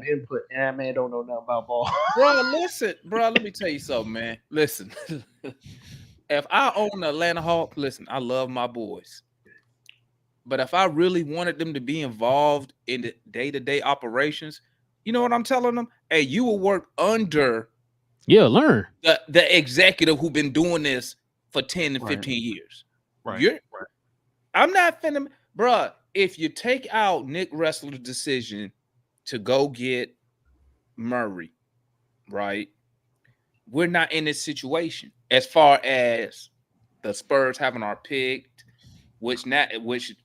input, and that man don't know nothing about ball. Bro, listen, bro. Let me tell you something, man. Listen, if I own the Atlanta Hawks, listen, I love my boys. But if I really wanted them to be involved in the day-to-day operations, you know what I'm telling them? Hey, you will work under Yeah, learn. the executive who been doing this for 10 and Right. 15 years. Right. You're I'm not finna, bruh. If you take out Nick Wrestler's decision to go get Murray, right? We're not in this situation as far as the Spurs having our pick, which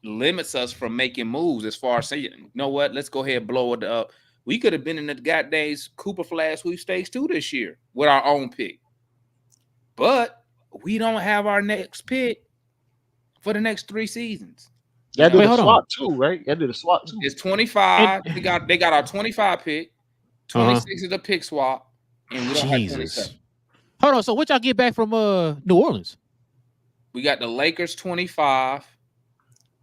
limits us from making moves as far as saying, you know what, let's go ahead and blow it up. We could have been in the goddamn Cooper Flash sweepstakes too this year with our own pick. But we don't have our next pick for the next 3 seasons. Y'all did Wait, a hold on. swap too, right? Y'all did a swap too. It's 25. And- They got our 25 pick. 26 is the pick swap, and we don't have 27. Jesus. Hold on. So what y'all get back from New Orleans? We got the Lakers 25.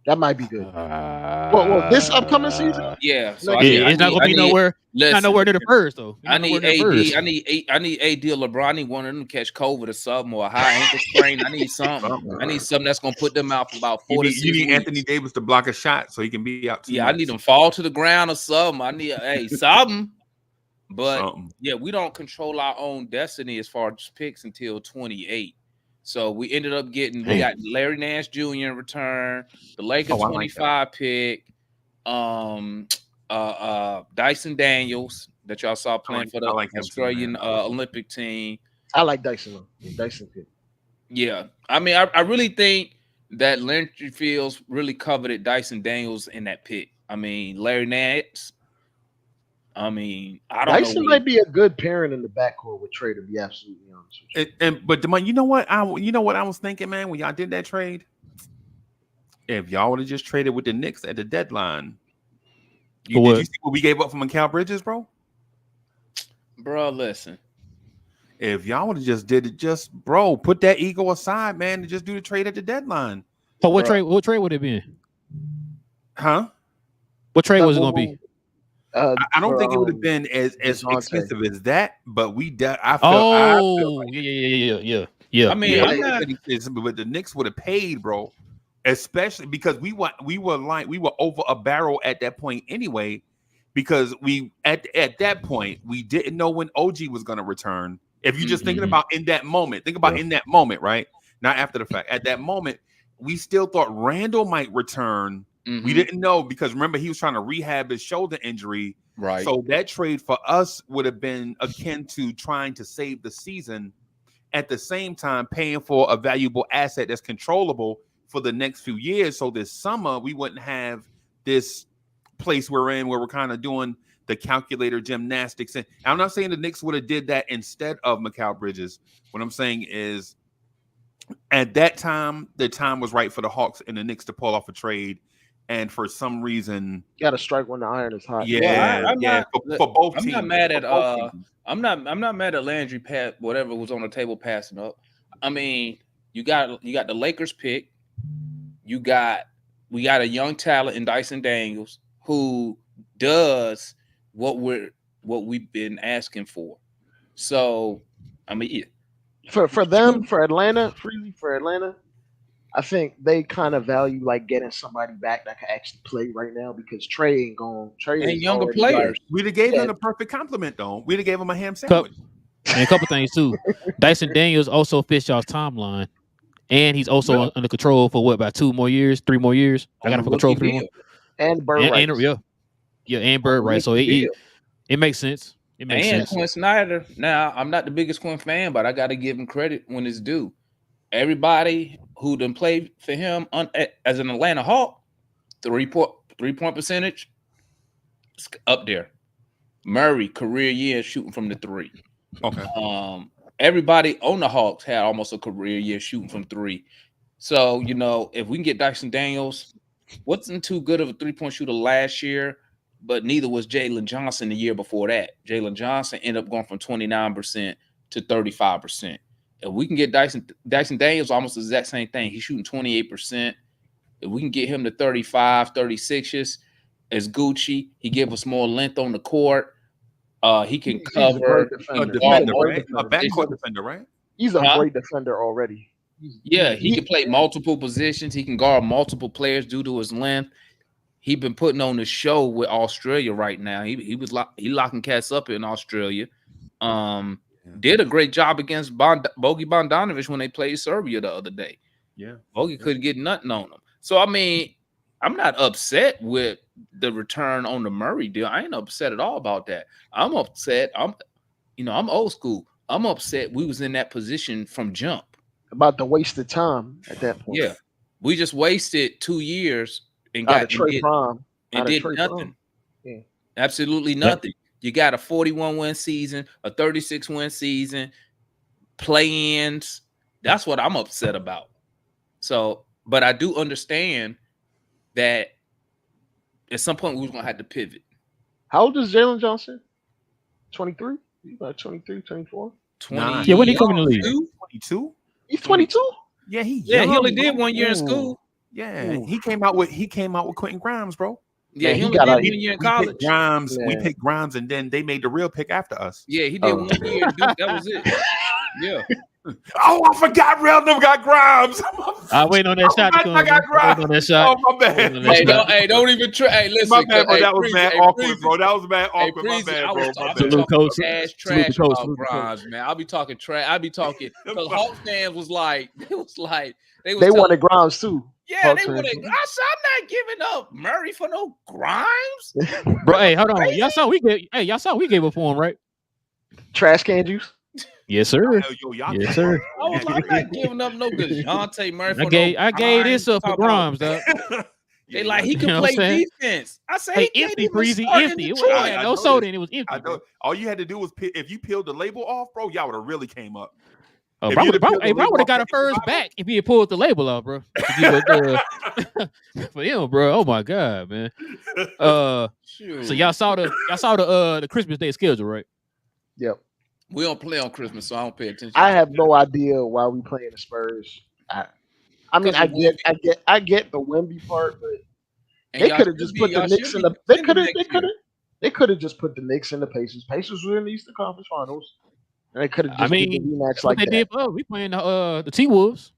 That might be good. Well, this upcoming season? Yeah, so Yeah, I need, it's not gonna I be need- nowhere. listen, Not nowhere near the first though. I Not need nowhere near the AD. first. I need AD or LeBron. I need one of them to catch COVID or something or a high ankle sprain. I need something. I need something that's gonna put them out for about 4 to 6 You need weeks. Anthony Davis to block a shot so he can be out. 2 Yeah, I months. need them fall to the ground or something. I need something. But Something. yeah, we don't control our own destiny as far as picks until 28. So we ended up getting we got Larry Nance Jr. in return, the Lakers I like 25 pick, Dyson Daniels that y'all saw playing for the I like him too, Australian man. Olympic team. I like Dyson though. Dyson pick. Yeah, I mean, I really think that Landry Fields really coveted Dyson Daniels in that pick. I mean, Larry Nance. I mean, I don't Dyson know. might be a good pairing in the backcourt with Trey, to be absolutely honest with you. But you know what? I was thinking, man, when y'all did that trade. If y'all would have just traded with the Knicks at the deadline, did you see what we gave up from Mikal Bridges, bro? Bro, listen. If y'all would have just did it, bro, put that ego aside, man, and just do the trade at the deadline. So what trade? What trade would it be? Huh? What trade was it going to be? I don't think it would have been as DeJounte. expensive as that, but I feel like, yeah. I mean, I'm not, but the Knicks would have paid, bro, especially because we were over a barrel at that point anyway, because we at that point we didn't know when OG was going to return. If you're just thinking about in that moment, in that moment, right? Not after the fact. At that moment, we still thought Randall might return. We didn't know because remember he was trying to rehab his shoulder injury. Right. So that trade for us would have been akin to trying to save the season at the same time paying for a valuable asset that's controllable for the next few years. So this summer we wouldn't have this place we're in where we're kind of doing the calculator gymnastics. And I'm not saying the Knicks would have did that instead of Mikal Bridges. What I'm saying is at that time, the time was right for the Hawks and the Knicks to pull off a trade. And for some reason, You got to strike when the iron is hot. Well, I'm not- for both I'm teams. not mad at For both teams. I'm not mad at Landry whatever was on the table passing up. I mean, you got the Lakers pick. We got a young talent in Dyson Daniels who does what we've been asking for. So, I mean, yeah. For Atlanta, I think they kind of value like getting somebody back that can actually play right now because Trey ain't going. Trey And is younger already, players. like, We'd have gave Yeah. them the perfect compliment, though. We'd have gave them a ham sandwich. And a couple things too. Dyson Daniels also fits y'all's timeline, and he's also under control for about 3 more years. I got him for control for 3 more. and Bird And rights. and Bird right. So it makes sense. It makes And sense. Quinn Snyder. Now, I'm not the biggest Quinn fan, but I got to give him credit when it's due. Everybody who done played for him as an Atlanta Hawk, 3-point percentage, it's up there. Murray, career year shooting from the 3. Okay. Everybody on the Hawks had almost a career year shooting from 3. So, if we can get Dyson Daniels, wasn't too good of a 3-point shooter last year, but neither was Jalen Johnson the year before that. Jalen Johnson ended up going from 29% to 35%. If we can get Dyson Daniels, almost the exact same thing. He's shooting 28%. If we can get him to 35, 36 as Gucci, he give us more length on the court. He can He's a cover. great A defender. defender, all right? A backcourt defender, right? He's a Huh? great defender already. Yeah, he can play multiple positions. He can guard multiple players due to his length. He been putting on the show with Australia right now. He locking cats up in Australia. Did a great job against Bogey Bogdanovic when they played Serbia the other day. Yeah, Bogey couldn't get nothing on him. So I mean, I'm not upset with the return on the Murray deal. I ain't upset at all about that. I'm upset. I'm old school. I'm upset we was in that position from jump. About the waste of time at that point. Yeah, we just wasted 2 years and Out of Trey Prime. did nothing. Prime. Yeah. Absolutely nothing. You got a 41-win season, a 36-win season, play-ins. That's what I'm upset about. So, but I do understand that at some point we was gonna have to pivot. How old is Jalen Johnson? 23? He's about 23, 24? 20. Yeah, when he come in the league? 22. He's 22? Yeah, he only did 1 year in school. Yeah, he came out with Quentin Grimes, bro. Yeah, Man, he only did 1 year in college. We picked Grimes, and then they made the real pick after us. Yeah, he did 1 year. Dude, that was it. Yeah. Oh, I forgot Real never got Grimes. I wait on that shot. I got Grimes. On that shot. Oh, my bad. Don't even try. Hey, listen. My bad, bro. Hey, that was mad awkward, bro. That was mad awkward. My Breezy, bad, I bro. was My talking bad. trash about Grimes, man. I'll be talking trash. I'll be talking. Because Hawks fans was like, they wanted Grimes too. Yeah, they wanted. I said, I'm not giving up Murray for no Grimes. Bro, hey, hold on. Y'all saw we gave up for him, right? Trash can juice. Yes, sir. Yes, sir. I'm not giving up no DeJounte Murray. I gave this up for Grimes, dog. They like he can play defense. I say hey, empty, Breezy, empty. It had no soda and it was empty. I know. All you had to do was if you peeled the label off, bro, y'all would have really came up. Bro would have got a first back if he had pulled the label off, bro. For him, bro. Oh my god, man. So y'all saw the Christmas Day schedule, right? Yep. We don't play on Christmas, so I don't pay attention. I have no idea why we playing the Spurs. I mean, I get the Wemby part, but they could have just put the Knicks in the. They could have just put the Knicks in the Pacers. Pacers were in the Eastern Conference Finals, and they could have just did the rematch like that. Did. We playing the T-Wolves.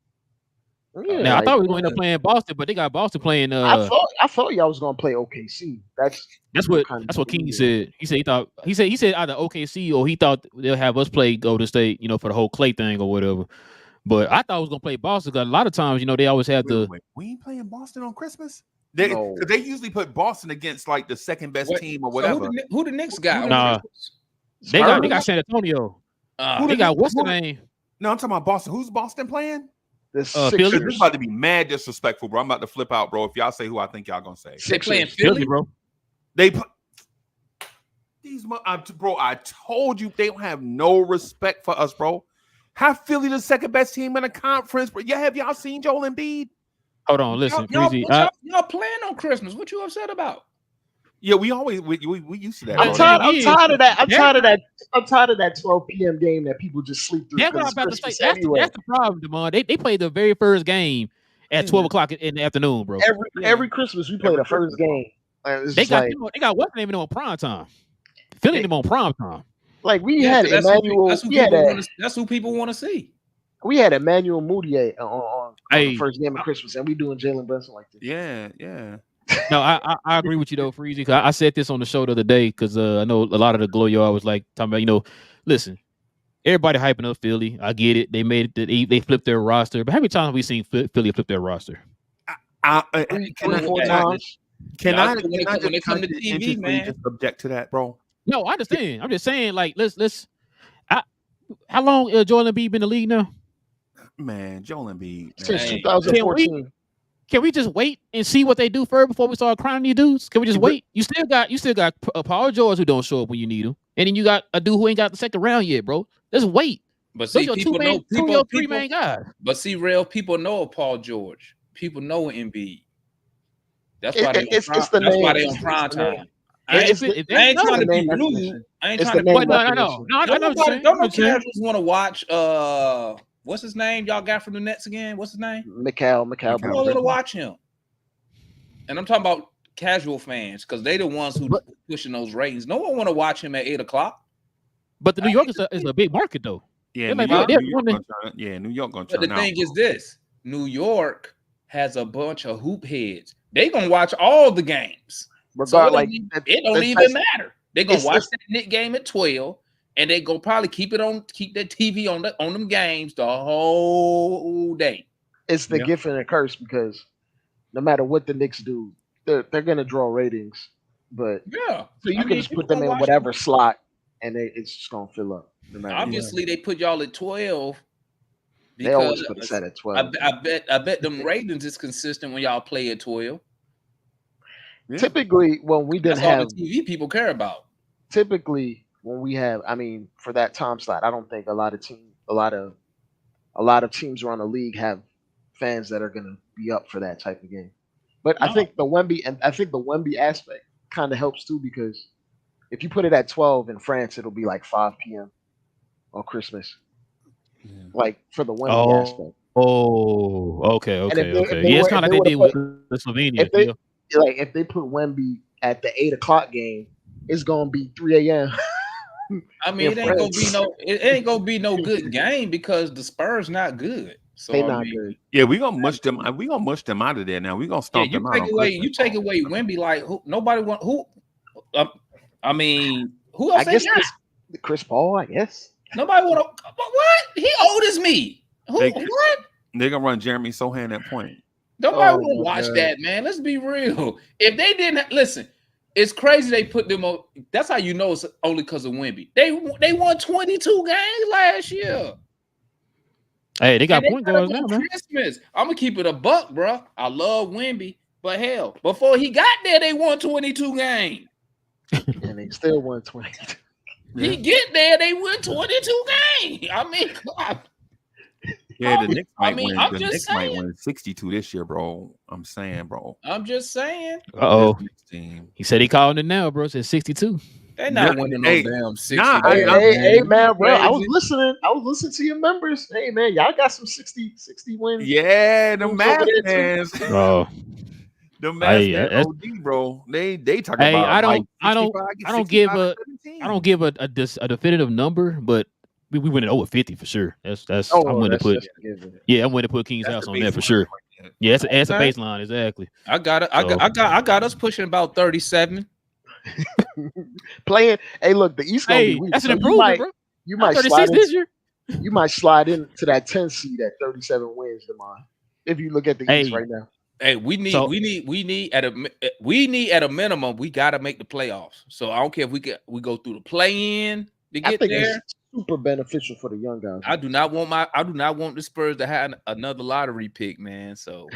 Yeah, now I thought we were going to play in Boston, but they got Boston playing. I thought y'all was going to play OKC. That's what King said. He said either OKC or he thought they'll have us play Golden State, for the whole Clay thing or whatever. But I thought I was going to play Boston because a lot of times, they always have we ain't playing Boston on Christmas. They usually put Boston against like the second best team or whatever. So who the Knicks got? Nah, they got San Antonio. They got what's the name? No, I'm talking about Boston. Who's Boston playing? This is about to be mad disrespectful, bro. I'm about to flip out, bro. If y'all say who I think y'all gonna say, they playing Philly, bro. Bro. I told you they don't have no respect for us, bro. How Philly the second best team in the conference, bro? Have y'all seen Joel Embiid? Hold on, listen, y'all playing on Christmas. What you upset about? Yeah, we used to that. I'm tired of that. I'm tired of that 12 p.m. game that people just sleep through. That's what I'm about to say. That's the problem, Demond. They played the very first game at 12 o'clock in the afternoon, bro. Every Christmas we play the first game. They got what's name on prime time. Philly them on prime time. Like we had Emmanuel. That's who people want to see. We had Emmanuel Mudiay on the first game of Christmas, and we doing Jalen Brunson like this. Yeah. No, I agree with you though, Freezy. I said this on the show the other day because I know a lot of the Glow Yard was like talking about, listen, everybody hyping up Philly. I get it. They made it. They flipped their roster. But how many times have we seen Philly flip their roster? Can I just object to that, bro? No, I understand. I'm just saying, like, let's. How long Joel Embiid been in the league now? Man, Joel Embiid since 2014. Can we just wait and see what they do first before we start crying these dudes? Can we just wait? You still got Paul George who don't show up when you need him, and then you got a dude who ain't got the second round yet, bro. Let's wait. But see, three main guys. But see, real people know Paul George. People know Embiid. That's why they on prime time. I ain't trying to be rude. I ain't trying to be. No. Don't no casuals want to watch. What's his name? Y'all got from the Nets again? What's his name? Mikal. I want to watch him. And I'm talking about casual fans because they the ones who pushing those ratings. No one want to watch him at 8:00. But the New York is a big market though. Yeah, New York gonna But the thing is this: New York has a bunch of hoop heads. They gonna watch all the games. So it don't even matter. They gonna watch that Knicks game at 12, and they gonna probably keep that TV on them games the whole day. It's the gift and the curse because no matter what the Knicks do, they're gonna draw ratings. But so you can just put them in whatever slot, and it's just gonna fill up. No Obviously, they put y'all at 12. They always put us at 12. I bet them ratings is consistent when y'all play at 12. Yeah. Typically, when we didn't have all the TV people care about. Typically, when we have, for that time slot, I don't think a lot of teams around the league have fans that are going to be up for that type of game. But I think the Wemby aspect kind of helps too because if you put it at 12 in France, it'll be like 5 p.m. on Christmas. Yeah. Like for the Wemby aspect. Oh, okay. It's kind of like they did with the Slovenia. If they put Wemby at the 8:00 game, it's gonna be 3 a.m. It ain't gonna be no good game because the Spurs not good. So they not good. Yeah, we gonna mush them. We gonna mush them out of there now. We gonna stomp them out. You take away Wemby, like nobody want who. Who else? I guess Chris Paul. I guess nobody want to. What? He old as me. What? They're gonna run Jeremy Sohan at point. Nobody want to watch that, man. Let's be real. If they didn't listen, it's crazy they put them on. That's how you know it's only because of Wemby. They won 22 games last year. Hey, they got point guards now, man. Christmas. I'm gonna keep it a buck, bro. I love Wemby, but hell, before he got there, they won 22 games. And they still won 22. He get there, they win 22 games. God. Yeah, the Knicks might win. The Knicks might win 62 this year, bro. I'm saying, bro. I'm just saying. He said he calling it now, bro. Said 62. They're not winning no damn 60. Hey, man, bro. I was listening to your members. Hey, man, y'all got some 60 wins. Yeah, the Mavs fans. Bro. The Mavs OD, bro. They talk about. I don't give a definitive number, but we went it over 50 for sure. I'm going to put King's House on that for sure. Yeah, that's a baseline, exactly. I got us pushing about 37. Playing. Hey, look, the East gonna be weak. That's an improvement, bro. You might slide this year. You might slide into that 10 seed at 37 wins, Demond. If you look at the East right now. Hey, we need at a minimum, we got to make the playoffs. So I don't care if we go through the play-in to get there. It's super beneficial for the young guys. I do not want the Spurs to have another lottery pick, man. So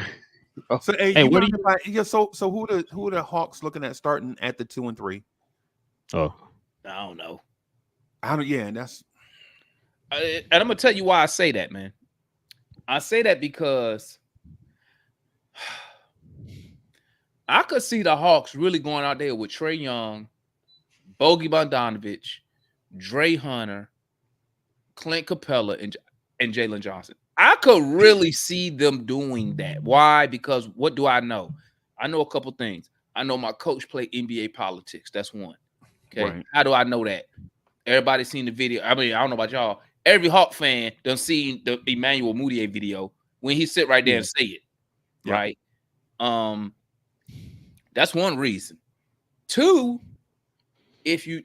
who the Hawks looking at starting at the 2 and 3? Oh, I don't know. And I'm gonna tell you why I say that, man. I say that because I could see the Hawks really going out there with Trae Young, Bogey Bogdanovic, Dre Hunter, Clint Capella, and Jalen Johnson. I could really see them doing that. Why? Because what do I know? I know a couple things. I know my coach played NBA politics. That's one. Okay. Right. How do I know that? Everybody seen the video. I don't know about y'all. Every Hawk fan done seen the Emmanuel Mudiay video when he sit right there and say it. Yeah. Right. That's one reason. Two, if you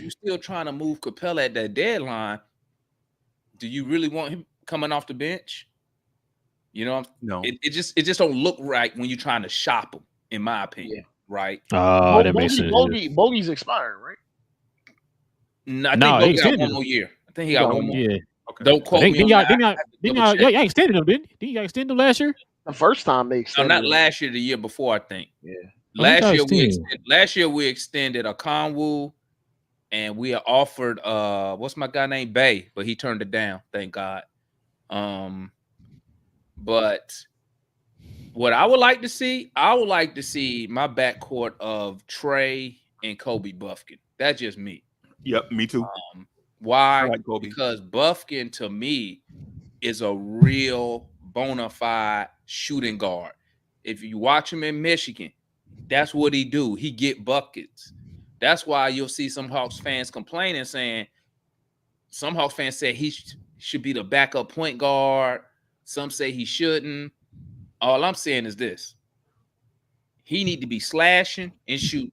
still trying to move Capella at that deadline, do you really want him coming off the bench? You know, no. It just don't look right when you're trying to shop him, in my opinion. Right? Oh, that makes sense. Bogey's expiring, right? No, I think he got one more year. I think he got one more. Yeah. Okay. Don't quote me. Y'all extended him, didn't you? Didn't y'all extend him last year? The first time they extended. No, not last year. The year before, I think. Yeah. Last year we extended a Conwu, and we offered what's my guy named Bay, but he turned it down. Thank God. But what I would like to see, my backcourt of Trae and Kobe Buffkin. That's just me. Yep, me too. Why? Like because Buffkin to me is a real bona fide shooting guard. If you watch him in Michigan, That's what he do. He get buckets. That's why you'll see some Hawks fans complaining, saying some Hawks fans say he should be the backup point guard. Some say he shouldn't. All I'm saying is this: he need to be slashing and shooting.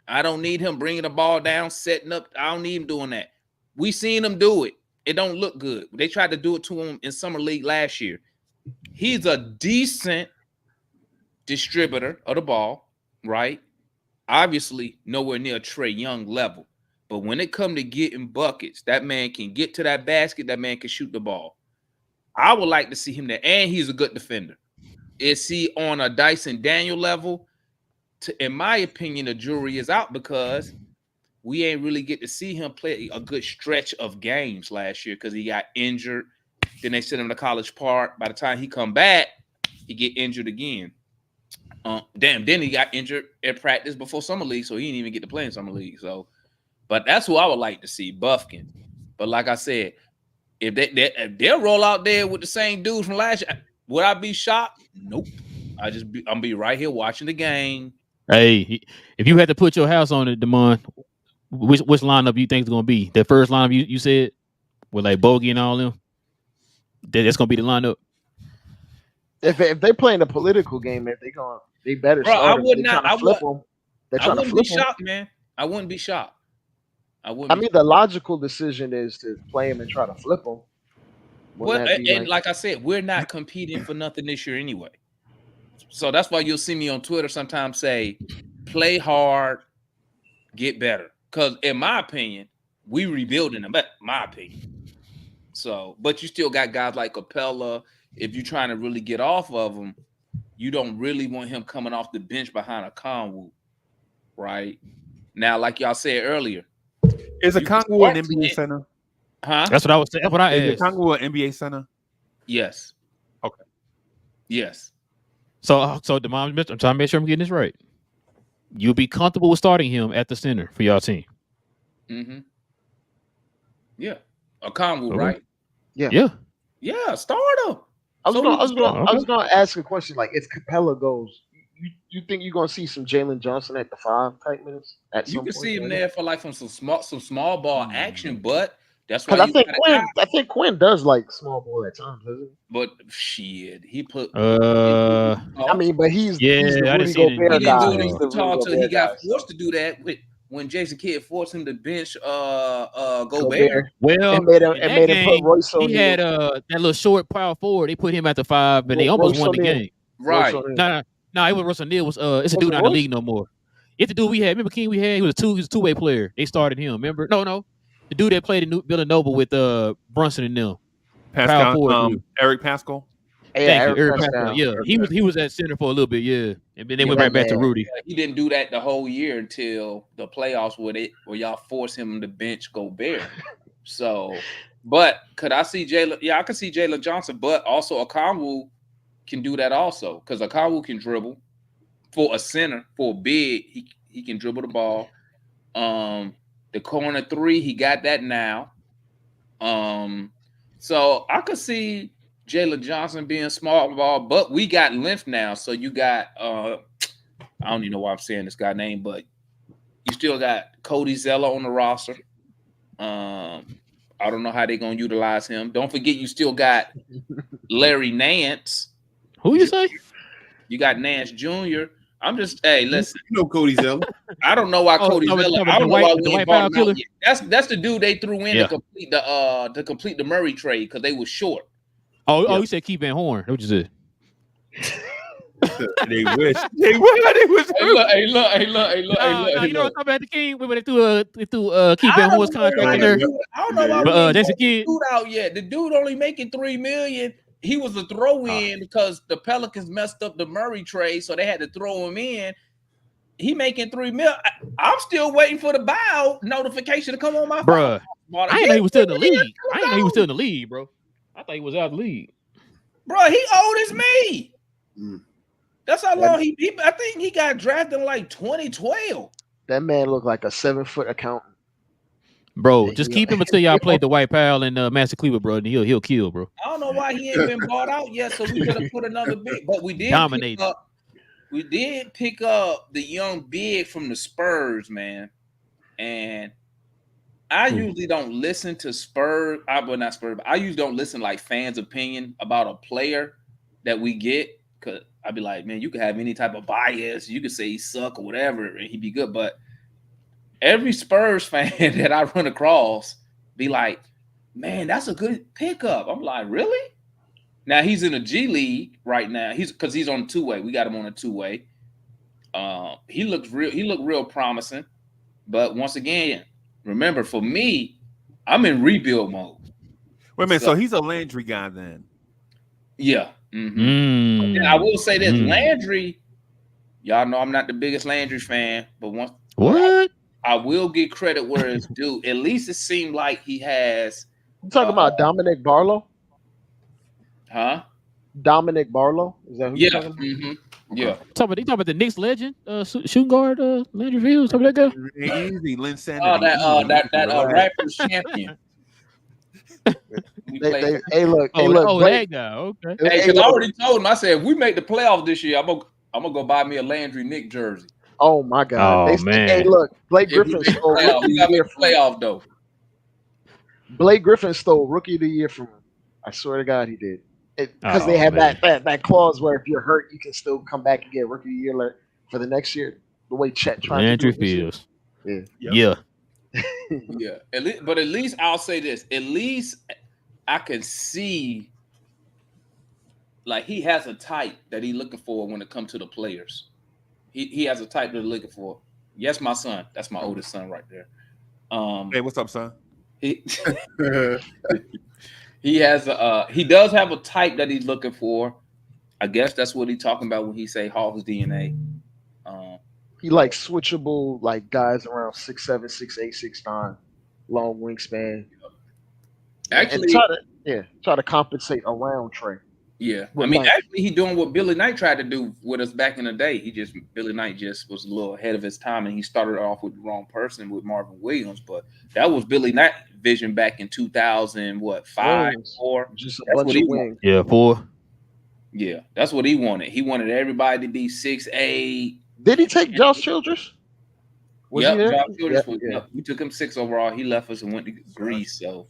I don't need him bringing the ball down, setting up. I don't need him doing that. We seen him do it. It don't look good. They tried to do it to him in summer league last year. He's a decent distributor of the ball, right? Obviously, nowhere near Trae Young level. But when it comes to getting buckets, that man can get to that basket. That man can shoot the ball. I would like to see him there. And he's a good defender. Is he on a Dyson Daniel level? In my opinion, the jury is out because we ain't really get to see him play a good stretch of games last year because he got injured. Then they sent him to College Park. By the time he come back, he get injured again. Then he got injured at practice before summer league, so he didn't even get to play in summer league. So, but that's who I would like to see, Buffkin. But like I said, if they'll roll out there with the same dudes from last year, would I be shocked? Nope. I'm be right here watching the game. Hey, if you had to put your house on it, Damon, which lineup you think is going to be? The first lineup you said with like Bogey and all them? That's going to be the lineup? If they playing a political game, they better start. I would not. I wouldn't be shocked, man. I wouldn't be shocked. The logical decision is to play him and try to flip him. Well, and like I said, we're not competing for nothing this year anyway. So that's why you'll see me on Twitter sometimes say, play hard, get better. Because in my opinion, we rebuilding them. My opinion. So, but you still got guys like Capella. If you're trying to really get off of him, you don't really want him coming off the bench behind a Conwu, right? Now, like y'all said earlier, is a Conwu an NBA center? Huh? That's what I was saying. That's what I asked. Is a Conwu an NBA center? Yes. Okay. Yes. So Damon, I'm trying to make sure I'm getting this right. You'll be comfortable with starting him at the center for y'all team. Mm-hmm. Yeah. A Conwu, right? Yeah. Yeah, start him. I was gonna ask a question like if Capella goes, you think you're gonna see some Jalen Johnson at the 5 type minutes? You can see him there for like some small ball action, but that's why I think Quinn does like small ball at times, doesn't he? But shit, he put. But he's the Rudy Gobert guy. He didn't do it until he got forced to do that when Jason Kidd forced him to bench Gobert. Well, it made him put Royce O'Neal. He had that little short power forward. They put him at the 5, and they almost won the game. Right? No, it was Russell Neal. It's a dude not in the league no more. It's the dude we had. Remember King we had? He was a two-way player. They started him. Remember? No. The dude that played in Villanova with Brunson and them. Eric Pascal. Thank you, Eric Pascal. Yeah, he was at center for a little bit. Yeah, and then they went right back to Rudy. He didn't do that the whole year until the playoffs where y'all forced him to bench Gobert. So, but could I see Jalen? Yeah, I could see Jalen Johnson, but also Okongwu can do that also because Okongwu can dribble for a center, for a big. He can dribble the ball. The corner 3, he got that now. So I could see Jalen Johnson being small ball, but we got length now. So you got I don't even know why I'm saying this guy's name, but you still got Cody Zeller on the roster. I don't know how they're gonna utilize him. Don't forget you still got Larry Nance. Who you say? You got Nance Jr. I'm just listen. You know Cody Zeller. I don't know why Cody Zeller. I don't know why we ain't bought him out yet. That's the dude they threw in to complete the Murray trade because they were short. Oh, you said Keith Van Horn. What you said? They wish. They wish. Hey, look. You know what I'm talking about the King? When they threw Keith Van Horn's contract in there. I don't know why that's a kid. Dude out yet. The dude only making $3 million. He was a throw-in because the Pelicans messed up the Murray trade, so they had to throw him in. He making $3 million. I'm still waiting for the buyout notification to come on my phone. I didn't know he was still in the league. Bro. I thought he was out of the league. Bro, he old as me. That's how long I think he got drafted in like 2012. That man looked like a 7-foot accountant. Bro, just keep him until y'all play the White Pal and Master Cleaver, bro. And he'll kill, bro. I don't know why he ain't been bought out yet, so we could have put another big. But we did dominate. We did pick up the young big from the Spurs, man. And I usually don't listen to Spurs. Not Spurs, but I usually don't listen like fans' opinion about a player that we get. Cause I'd be like, man, you could have any type of bias. You could say he suck or whatever, and he'd be good. But every Spurs fan that I run across be like, man, that's a good pickup. I'm like, really? Now he's in a G League right now. He's on a two-way. We got him on a two-way. He looked real promising. But once again, remember, for me, I'm in rebuild mode. Wait a minute, so he's a Landry guy then? Yeah. Mm-hmm. I will say this, Landry, y'all know I'm not the biggest Landry fan, but I will give credit where it's due. At least it seemed like he has. You talking about Dominic Barlow? Huh? Dominic Barlow? Is that who you're talking about? Mm-hmm. Yeah. You talking about the Knicks legend, shooting guard, Landry Fields, something like that? Easy, Lynn Sanity. Oh, that Raptors champion. Hey, look. That guy. Okay. Hey, because I already told him. I said, if we make the playoff this year, I'm gonna go buy me a Landry Nick jersey. Oh my God! Man. Hey, look, Blake Griffin stole Rookie of the Year playoff though. Blake Griffin stole Rookie of the Year from him. I swear to God, he did. Because they had that clause where if you're hurt, you can still come back and get Rookie of the Year for the next year. The way Chet tried Landry to do it. Fields. Yeah. But at least I'll say this. At least I can see like he has a type that he's looking for when it comes to the players. He has a type that he's looking for. Yes, my son. That's my oldest son right there. Hey, what's up, son? He does have a type that he's looking for. I guess that's what he's talking about when he say Hawks DNA. He likes switchable, like guys around 6'7", 6'8", 6'9", long wingspan. Actually, try to compensate around Trey. Yeah, I mean, actually, he doing what Billy Knight tried to do with us back in the day. Billy Knight just was a little ahead of his time, and he started off with the wrong person with Marvin Williams. But that was Billy Knight vision back in 2005, 4. Just a bunch of wings. Yeah, 4. Yeah, that's what he wanted. He wanted everybody to be 6'8". Did he take Josh Childress? Josh Childress. We took him 6 overall. He left us and went to Greece. So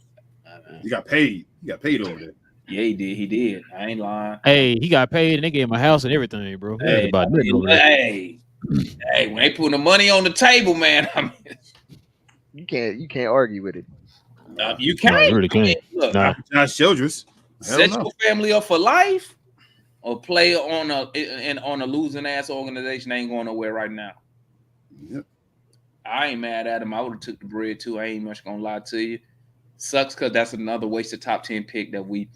he got paid. He got paid over there. Yeah, he did. He did. I ain't lying. Hey, he got paid and they gave him a house and everything, bro. Hey, when they putting the money on the table, man, I mean, you can't argue with it. You can't. No, you really can't. Look, Josh Childress. Set your family up for life, or play on a losing ass organization ain't going nowhere right now. Yep. I ain't mad at him. I would have took the bread too. I ain't much gonna lie to you. Sucks because that's another wasted top 10 pick that we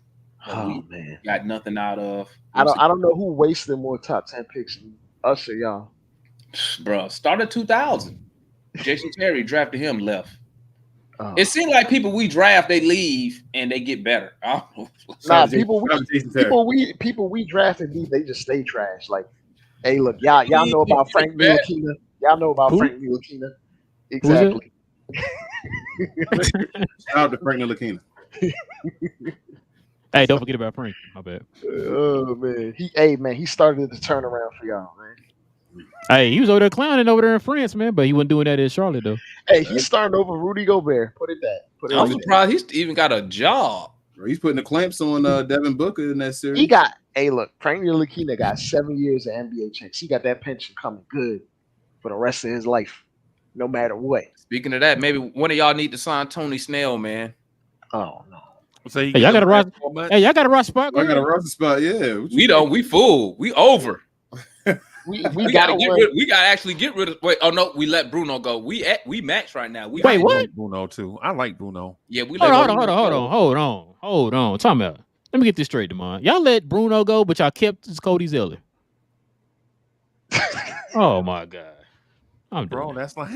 got nothing out of. I don't know who wasted more top 10 picks than us or y'all. Bro, started 2000. Jason Terry drafted him, left. It seems like people we draft, they leave and they get better. I don't know. People we drafted, they just stay trash. Like, hey, look, y'all know about Frank Ntilikina. Y'all know about Frank Ntilikina. Exactly. Shout out to Frank Ntilikina. Hey, don't forget about Frank. My bad. Oh man, he started the turnaround for y'all, man. Hey, he was over there clowning over there in France, man, but he wasn't doing that in Charlotte though. Hey, he's starting over Rudy Gobert. I'm surprised he's even got a job. He's putting the clamps on Devin Booker in that series. Frank Ntilikina got 7 years of NBA checks. He got that pension coming good for the rest of his life, no matter what. Speaking of that, maybe one of y'all need to sign Tony Snell, man. Oh no. So hey, y'all got a roster. Hey, y'all got a roster spot. I got a roster spot. Yeah, we don't. We full. We over. We gotta get rid. We gotta actually get rid of. Wait, oh no, we let Bruno go. We match right now. Wait, what? Bruno too. I like Bruno. Yeah, we hold on. Time out. Let me get this straight, Demond. Y'all let Bruno go, but y'all kept Cody Zeller. Oh my God. That's like.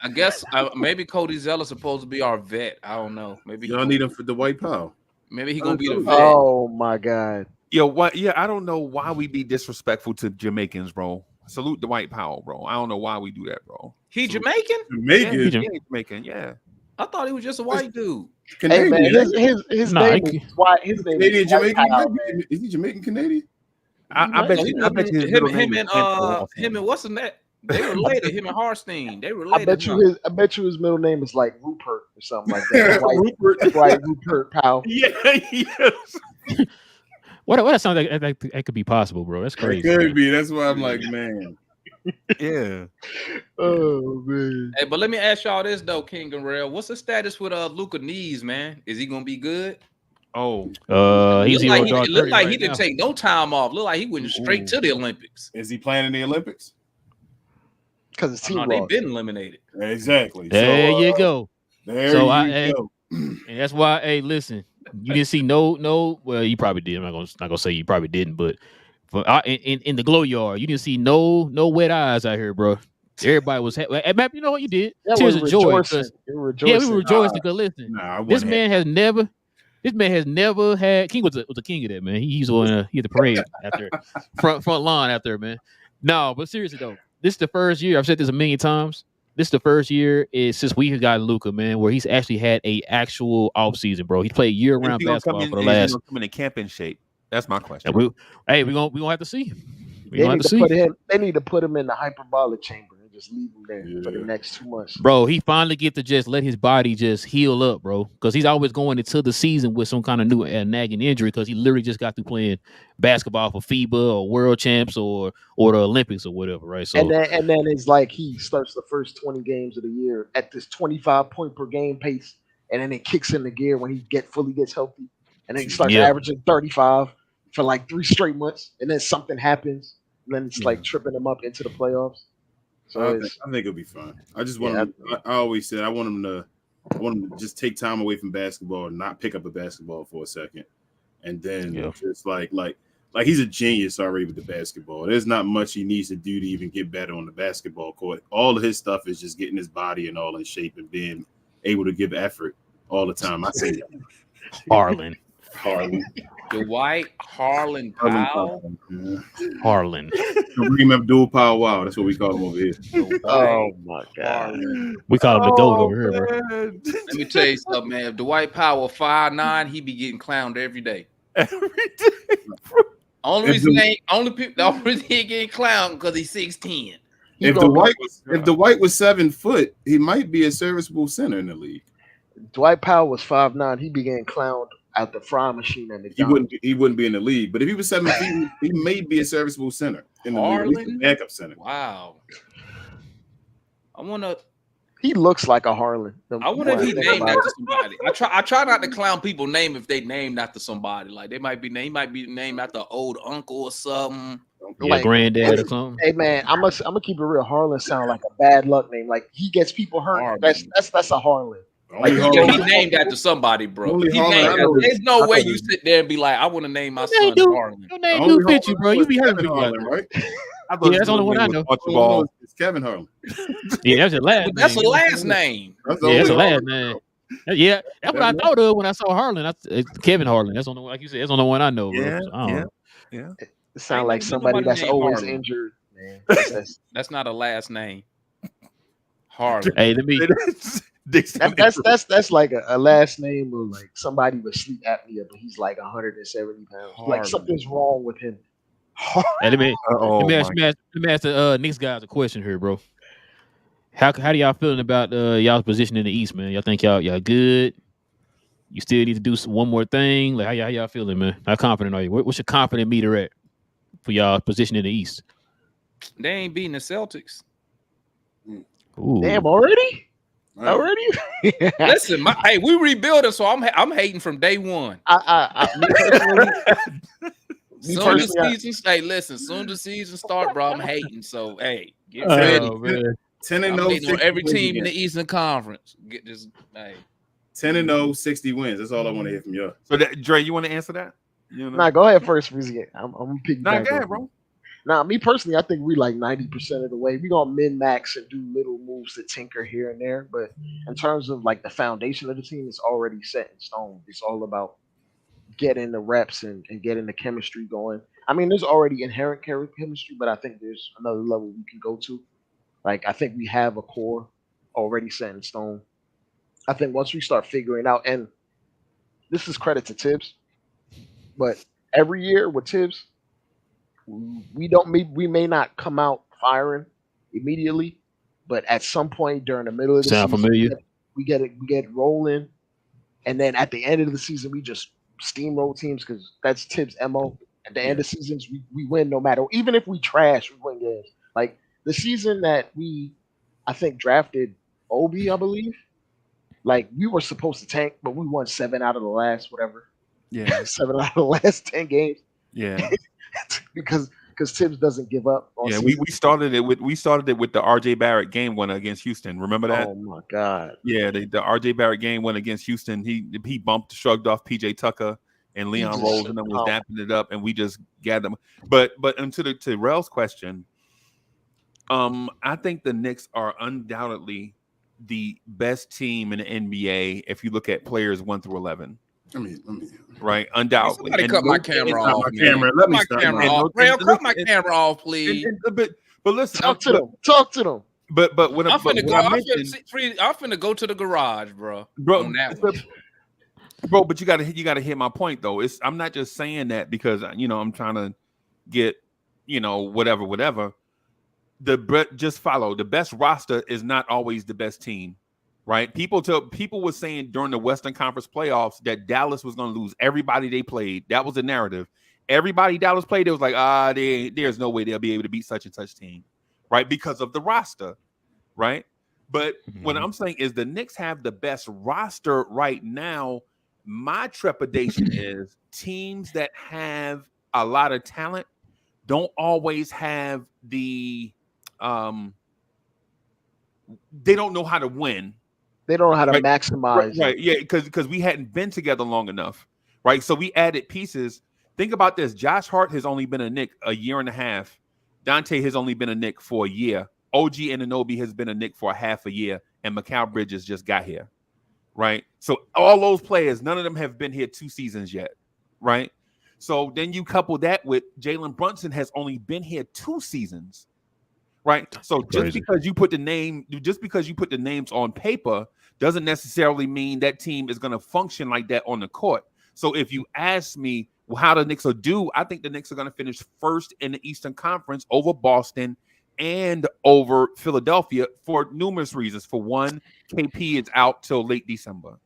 I guess maybe Cody Zeller's supposed to be our vet. I don't know. Maybe y'all need him for the White Power. Maybe he gonna be the vet. Oh my God. Yo, what? Yeah, I don't know why we be disrespectful to Jamaicans, bro. Salute the White Power, bro. I don't know why we do that, bro. He Jamaican? Jamaican, yeah. I thought he was just a white dude. Canadian. Hey man, his name is why his name Canadian is Jamaican. Power, Is he Jamaican Canadian? I bet you his middle name is him and what's the name? They related. Him and Harstein. They related. I bet you his middle name is like Rupert or something like that. Rupert Powell. Yeah, yes. What that sounds like that could be possible, bro. That's crazy. It could be. That's why I'm like, man. Yeah. Oh man. Hey, but let me ask y'all this though, King and Rail. What's the status with Luka knees, man? Is he gonna be good? Oh, he's it looked like he didn't take no time off. Looked like he went straight to the Olympics. Is he playing in the Olympics? Because his team they've been eliminated. Exactly. There you go. There you go. And that's why, hey, listen, you didn't see no. Well, you probably did. I'm not gonna say you probably didn't, but in the glow yard, you didn't see no wet eyes out here, bro. Everybody was happy. You know what you did? Yeah, tears of joy. We were rejoicing. Yeah, we were rejoicing because listen, this man has never had. King was a king of that, man. He's on he had the parade out there, front line out there, man. No, but seriously though, this is the first year. I've said this a million times. This is the first year since we got Luka, man, where he's actually had a actual off season, bro. He played year round basketball for the last. He's come in camp in shape. That's my question. We're gonna have to see. They need to put him in the hyperbolic chamber and just leave him there for the next 2 months. Bro, he finally get to just let his body just heal up, bro. Because he's always going into the season with some kind of new nagging injury because he literally just got through playing basketball for FIBA or World Champs or the Olympics or whatever, right? So and then it's like he starts the first 20 games of the year at this 25 point per game pace, and then it kicks into gear when he fully gets healthy, and then he starts averaging 35 for like 3 straight months, and then something happens. And then it's like tripping him up into the playoffs. So I think it'll be fine. I just want him. I always said I want him to just take time away from basketball and not pick up a basketball for a second, and then just like he's a genius already with the basketball. There's not much he needs to do to even get better on the basketball court. All of his stuff is just getting his body and all in shape and being able to give effort all the time. I say that. Harlan. Dwight Harlan Powell. Harlan. Kareem Abdul-Powell. Wow, that's what we call him over here. Oh my God. We call him the GOAT over here, bro. Let me tell you something, man. If Dwight Powell 5'9", he be getting clowned every day. Only reason he getting clowned because he's 6'10". If Dwight was 7 foot, he might be a serviceable center in the league. Dwight Powell was 5'9", he began clowned at the fry machine and he wouldn't be in the league. But if he was 7 feet, he may be a serviceable center in the league, at least a backup center. Wow. He looks like a Harlan. I wonder if he named after somebody. I try not to clown people name if they named after somebody. Like he might be named after an old uncle or something. Like granddad or something. Hey man, I'm gonna keep it real. Harlan sound like a bad luck name. Like he gets people hurt. Harlan. That's a Harlan. Like, he's named after somebody, bro. There's no way you sit there and be like, I want to name my son Harlan. Your name do fit you, bro. You be hurting people, right? Yeah, that's the only one I know. It's Kevin Harlan. Yeah, that's your last name. That's a last name. That's a last name. Yeah, that's what I thought of when I saw Harlan. It's Kevin Harlan. That's on the one, like you said. That's on the one I know. Bro. Yeah. It sounds like somebody that's always injured. Man, that's not a last name. Harlan. Hey, let me. That's like a last name of like somebody with sleep apnea, but he's like 170 pounds. Harlan. Like something's wrong with him. Hey, let me ask the Knicks guys a question here, bro. How do y'all feeling about y'all's position in the East, man? Y'all think y'all good? You still need to do one more thing? Like how y'all feeling, man? How confident are you? What's your confident meter at for y'all position in the East? They ain't beating the Celtics. Ooh. Damn, already? Already? Listen, we rebuilding, so I'm hating from day one. Soon the season start, bro, I'm hating. So hey, get ready. 10-0 on every team in the Eastern Conference. Get this. Hey, 10-0, 60 wins. That's all I want to hear from y'all. So Dre, you want to answer that? Nah, go ahead first, Rizzy. I'm gonna pick. Nah, go ahead, bro. Nah, me personally, I think we like 90% of the way. We're gonna min-max and do little moves to tinker here and there. But in terms of like the foundation of the team, it's already set in stone. It's all about getting the reps and getting the chemistry going. I mean, there's already inherent chemistry, but I think there's another level we can go to. Like, I think we have a core already set in stone. I think once we start figuring out, and this is credit to Tibbs, but every year with Tibbs, we may not come out firing immediately, but at some point during the middle of the Sound season, familiar? we get it rolling, and then at the end of the season, we just steamroll teams because that's Tibbs' mo. At the end of seasons, we win no matter. Even if we trash, we win games. Like the season that I think drafted Obi, I believe. Like we were supposed to tank, but we won 7 out of the last whatever. Yeah. 7 out of the last 10 games. Yeah. because Tibbs doesn't give up. Yeah, we started it with the RJ Barrett game winner against Houston. Remember that? Oh my God. Yeah, the RJ Barrett game winner against Houston. He shrugged off PJ Tucker and Leon Rose and then was damping it up, and we just gathered them. But to Rel's question, I think the Knicks are undoubtedly the best team in the NBA if you look at players 1 through 11. Let me. Right, undoubtedly. Somebody cut my camera off. Let me stop. Rail, cut my camera off, please. But listen, talk to them. But when I'm finna go to the garage, bro. Bro, but you gotta hit my point though. I'm not just saying that because I'm trying to get whatever. Just follow the best roster is not always the best team. Right, people were saying during the Western Conference playoffs that Dallas was going to lose everybody they played. That was the narrative. Everybody Dallas played, it was like, there's no way they'll be able to beat such and such team, right? Because of the roster, right? But what I'm saying is the Knicks have the best roster right now. My trepidation is teams that have a lot of talent don't always have the they don't know how to win. They don't know how to maximize. Right. Yeah, because we hadn't been together long enough. Right. So we added pieces. Think about this. Josh Hart has only been a Knick a year and a half. Dante has only been a Knick for a year. OG Anunoby has been a Knick for a half a year. And Mikal Bridges just got here. Right. So all those players, none of them have been here 2 seasons yet. Right. So then you couple that with Jalen Brunson has only been here 2 seasons. Right. So just because you put the names on paper doesn't necessarily mean that team is going to function like that on the court. So if you ask me how the Knicks will do, I think the Knicks are going to finish first in the Eastern Conference over Boston and over Philadelphia for numerous reasons. For one, KP is out till late December.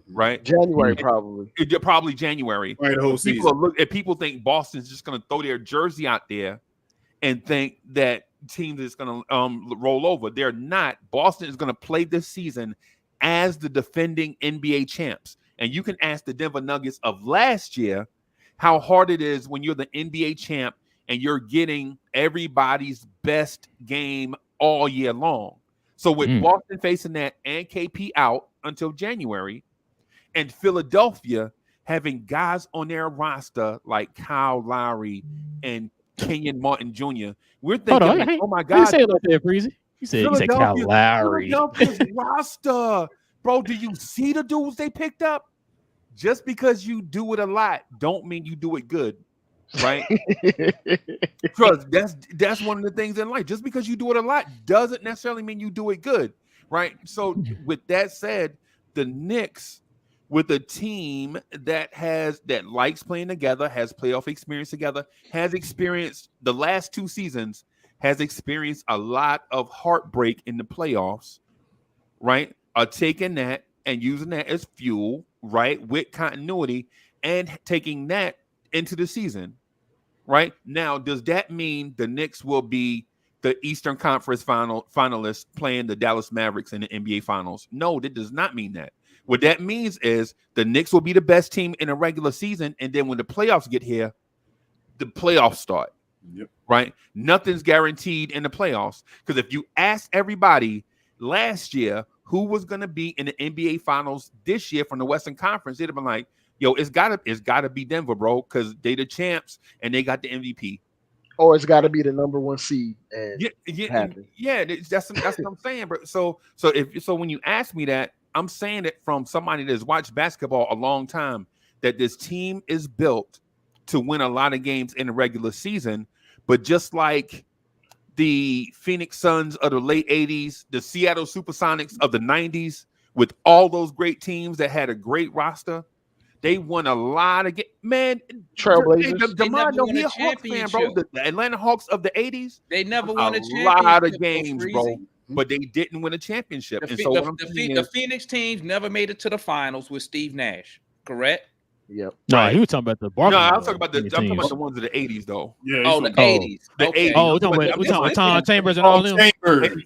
Right. January, probably January. Right, the whole season. People think Boston's just going to throw their jersey out there and think that team that's going to roll over. They're not. Boston is going to play this season as the defending NBA champs. And you can ask the Denver Nuggets of last year how hard it is when you're the NBA champ and you're getting everybody's best game all year long. So with Boston facing that and KP out until January, and Philadelphia having guys on their roster like Kyle Lowry and Kenyon Martin Jr., we're thinking, oh my God. You say it like that, Breezy. You said Kyle Lowry. Philadelphia's roster. Bro, do you see the dudes they picked up? Just because you do it a lot don't mean you do it good, right? Because that's one of the things in life. Just because you do it a lot doesn't necessarily mean you do it good, right? So with that said, the Knicks, with a team that likes playing together, has playoff experience together, has experienced the last 2 seasons, has experienced a lot of heartbreak in the playoffs, right? Are taking that and using that as fuel, right? With continuity and taking that into the season, right? Now, does that mean the Knicks will be the Eastern Conference finalists playing the Dallas Mavericks in the NBA Finals? No, that does not mean that. What that means is the Knicks will be the best team in a regular season, and then when the playoffs get here, the playoffs start. Yep. Right? Nothing's guaranteed in the playoffs, because if you ask everybody last year who was going to be in the NBA Finals this year from the Western Conference, they'd have been like, "Yo, it's gotta be Denver, bro, because they the champs and they got the MVP." Or it's got to be the number 1 seed. And that's what I'm saying, bro. So when you ask me that, I'm saying it from somebody that's watched basketball a long time, that this team is built to win a lot of games in the regular season. But just like the Phoenix Suns of the late 80s, the Seattle Supersonics of the 90s, with all those great teams that had a great roster, They won a lot of man. Trailblazers. DeMar, no, he a Hawks fan, bro. The Atlanta Hawks of the 80s. They never won a championship. Lot of games, bro. But they didn't win a championship. The Phoenix teams never made it to the finals with Steve Nash, correct? Yep. No, he was talking about the Barkley. No, I'm talking about the ones of the 80s, though. Yeah. The 80s. The 80s. Oh, we're talking Tom Chambers and all them.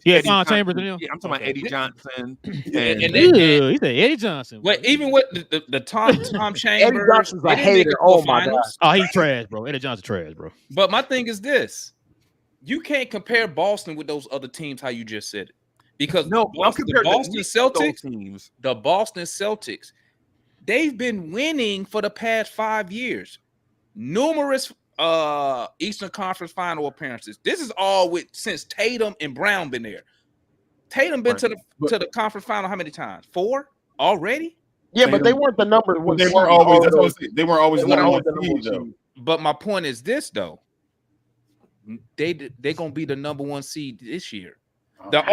Yeah, Tom Chambers and them. Yeah, I'm talking about Eddie Johnson. He said Eddie Johnson. But even with the Tom Chambers, Eddie Johnson's a hater. Oh my god. Oh, he's trash, bro. Eddie Johnson trash, bro. But my thing is this: you can't compare Boston with those other teams. How you just said it, because the Boston Celtics. They've been winning for the past 5 years. Numerous Eastern Conference Final appearances. This is all since Tatum and Brown been there. Tatum been to the conference final how many times? 4 already? Yeah, but they weren't the number one. They weren't always. They weren't always the number one seed. But my point is this though. They're gonna be the number 1 seed this year. The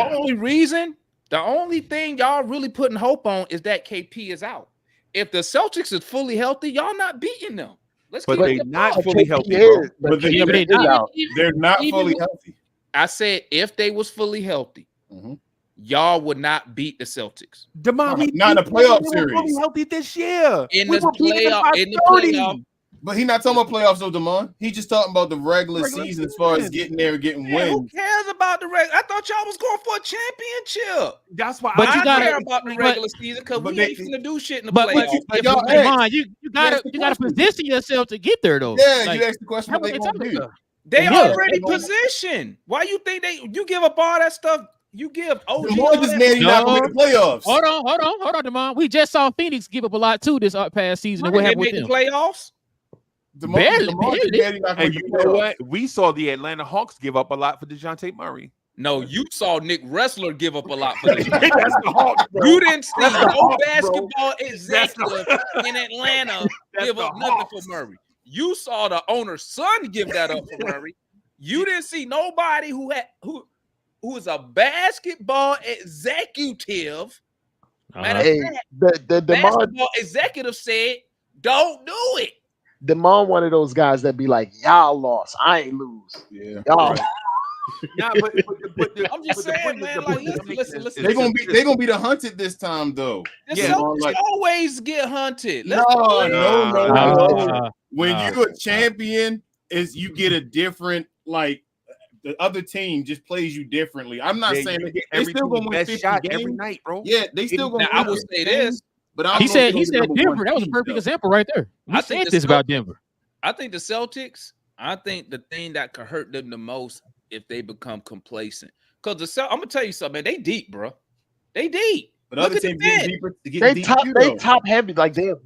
only thing y'all really putting hope on is that KP is out. If the Celtics is fully healthy, y'all not beating them. But they're not fully healthy. They're not fully healthy. I said if they was fully healthy, y'all would not beat the Celtics. Not in the playoff series. Fully healthy this year. In the playoff. But he's not talking about playoffs, though, Damon. He's just talking about the regular season as far as getting there and getting wins. Who cares about the regular? I thought y'all was going for a championship. That's why I care about the regular season because we ain't finna do shit in the playoffs. You gotta position yourself to get there, though. Yeah, you asked the question what they gonna do. They already positioned. Why you think you give up all that stuff? You give OG. You're not gonna make the playoffs. Hold on, Damon. We just saw Phoenix give up a lot too this past season. What happened with them? Playoffs? Barely. And you know what? We saw the Atlanta Hawks give up a lot for DeJounte Murray. No, you saw Nick Wrestler give up a lot for this. That's the Hawks, bro. You didn't see no basketball executive in Atlanta give up nothing for Murray. You saw the owner's son give that up for Murray. You didn't see nobody who is a basketball executive. The basketball executive said, "Don't do it." DeMond one of those guys that be like, y'all lost. I ain't lose. Yeah. Y'all. Yeah, but I'm just saying, man. Like, listen. They're gonna be the hunted this time, though. The Celtics always get hunted. No. When you're a champion, you get a different the other team just plays you differently. I'm not saying they still gonna win 50 games every night, bro. Yeah, they still gonna. I will say this. But he said Denver. That was a perfect example right there. I said this about Denver. I think the Celtics. I think the thing that could hurt them the most if they become complacent. Because I'm gonna tell you something, man. They deep, bro. They deep. But other teams get deeper. They top heavy. Like they have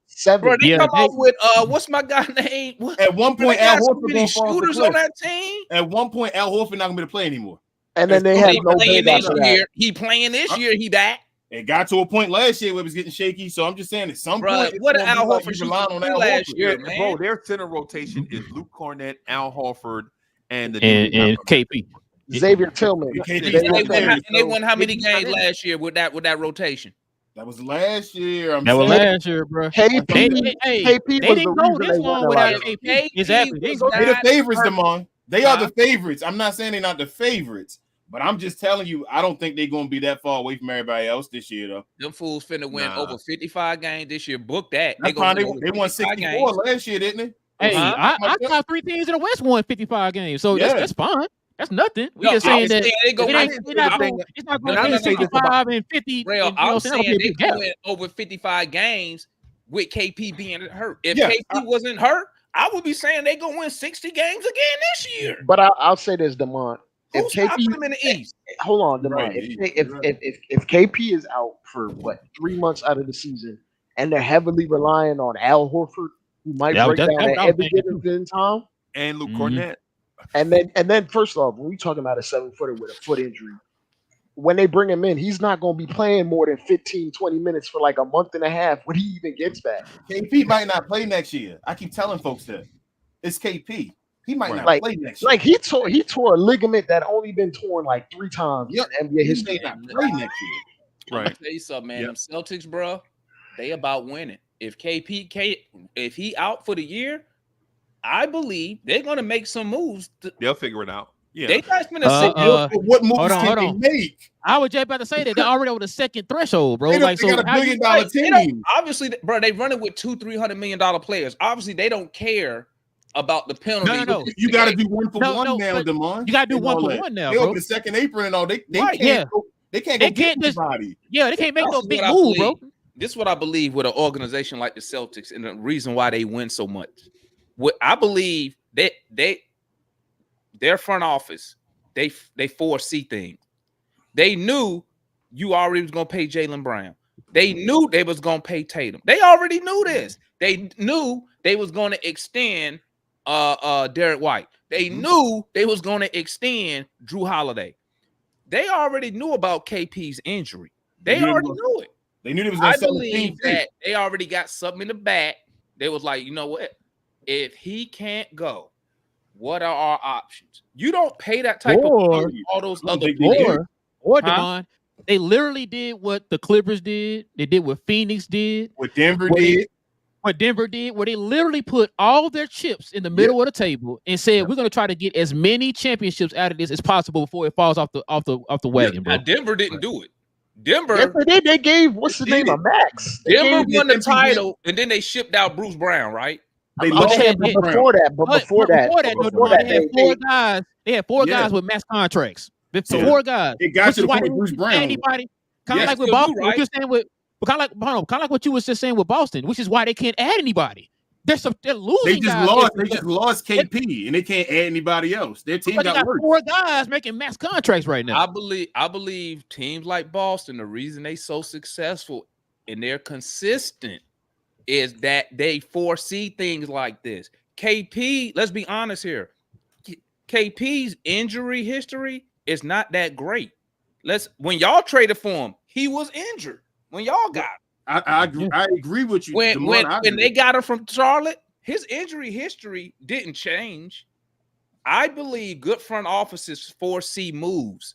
7. Bro, they come out with what's my guy name? At one point, Al Horford gonna shooters on that team. At one point, Al Horford not gonna be able to play anymore. And then they have no big after that. He playing this year. He back. It got to a point last year where it was getting shaky. So I'm just saying at some point, what did Al Horford relying on Al last year, man? Bro, their center rotation is Luke Cornett, Al Horford, and KP. Xavier Tillman. They won how many games last year with that rotation? That was last year. That was last year, bro. KP didn't go this long without KP. Exactly. They're the favorites, Damon. They are the favorites. I'm not saying they're not the favorites. But I'm just telling you, I don't think they're going to be that far away from everybody else this year, though. Them fools finna win over 55 games this year. Book that. They won 64 last year, didn't they? Hey, I got 3 teams in the West won 55 games, so that's fine. That's nothing. We just saying that it's not going to be 65 and 50. I'm saying they go win over 55 games with KP being hurt. If KP wasn't hurt, I would be saying they going to win 60 games again this year. But I'll say this, Demont. Who's stopping them in the East? Hold on, Demont. If KP is out for 3 months out of the season, and they're heavily relying on Al Horford, who might break down at every given time, and Luke Cornett, and then first off, when we talking about a 7-footer with a foot injury, when they bring him in, he's not going to be playing more than 15, 20 minutes for like a month and a half when he even gets back. KP might not play next year. I keep telling folks that it's KP. He might not play next year. Like he tore a ligament that only been torn like 3 times in NBA history. He may not play next year. Right. I'll tell you something, man. Them Celtics, bro, they about winning. if if he out for the year, I believe they're gonna make some moves. They'll figure it out. Yeah. They not gonna what moves can they make? I was just about to say that they're already over the second threshold, bro. They Like, so got $1 billion team. Obviously, bro, they running with $200-300 million players. Obviously, they don't care about the penalty. No. You got to do one for one now, Demond. You got to do one for one now, they bro. Open the second apron and all. They right, can't. They can't go get anybody. Yeah, they can't make no big move, bro. This is what I believe with an organization like the Celtics, and the reason why they win so much. What I believe their front office, they foresee things. They knew you already was gonna pay Jaylen Brown. They knew they was gonna pay Tatum. They already knew this. They knew they was gonna extend Derek White. They knew they was gonna extend Drew Holiday. They already knew about KP's injury. They already knew it. They knew they was gonna sell the believe that they already got something in the back. They was like, you know what? If he can't go, what are our options? You don't pay that type of money, all those other players. Or Devon, they literally did what the Clippers did. They did what Phoenix did. What Denver did. What Denver did, where they literally put all their chips in the middle of the table and said, we're going to try to get as many championships out of this as possible before it falls off the wagon, bro. Now, Denver didn't do it. Denver, yes, they gave what's the name of Max. Denver won the title, and then they shipped out Bruce Brown, right? They lost before that, they had four guys. They had four guys with max contracts. Four guys. It got to the point with Bruce Brown. Anybody, kind of like with Boston. What you're saying with, kind of like what you was just saying with Boston, which is why they can't add anybody. They're losing. They just lost KP, and they can't add anybody else. Their team got worse. Four guys making max contracts right now. I believe teams like Boston, the reason they so successful and they're consistent is that they foresee things like this. KP, let's be honest here. KP's injury history is not that great. When y'all traded for him, he was injured. When y'all got him. I agree with you. When they got him from Charlotte, his injury history didn't change. I believe good front offices foresee moves.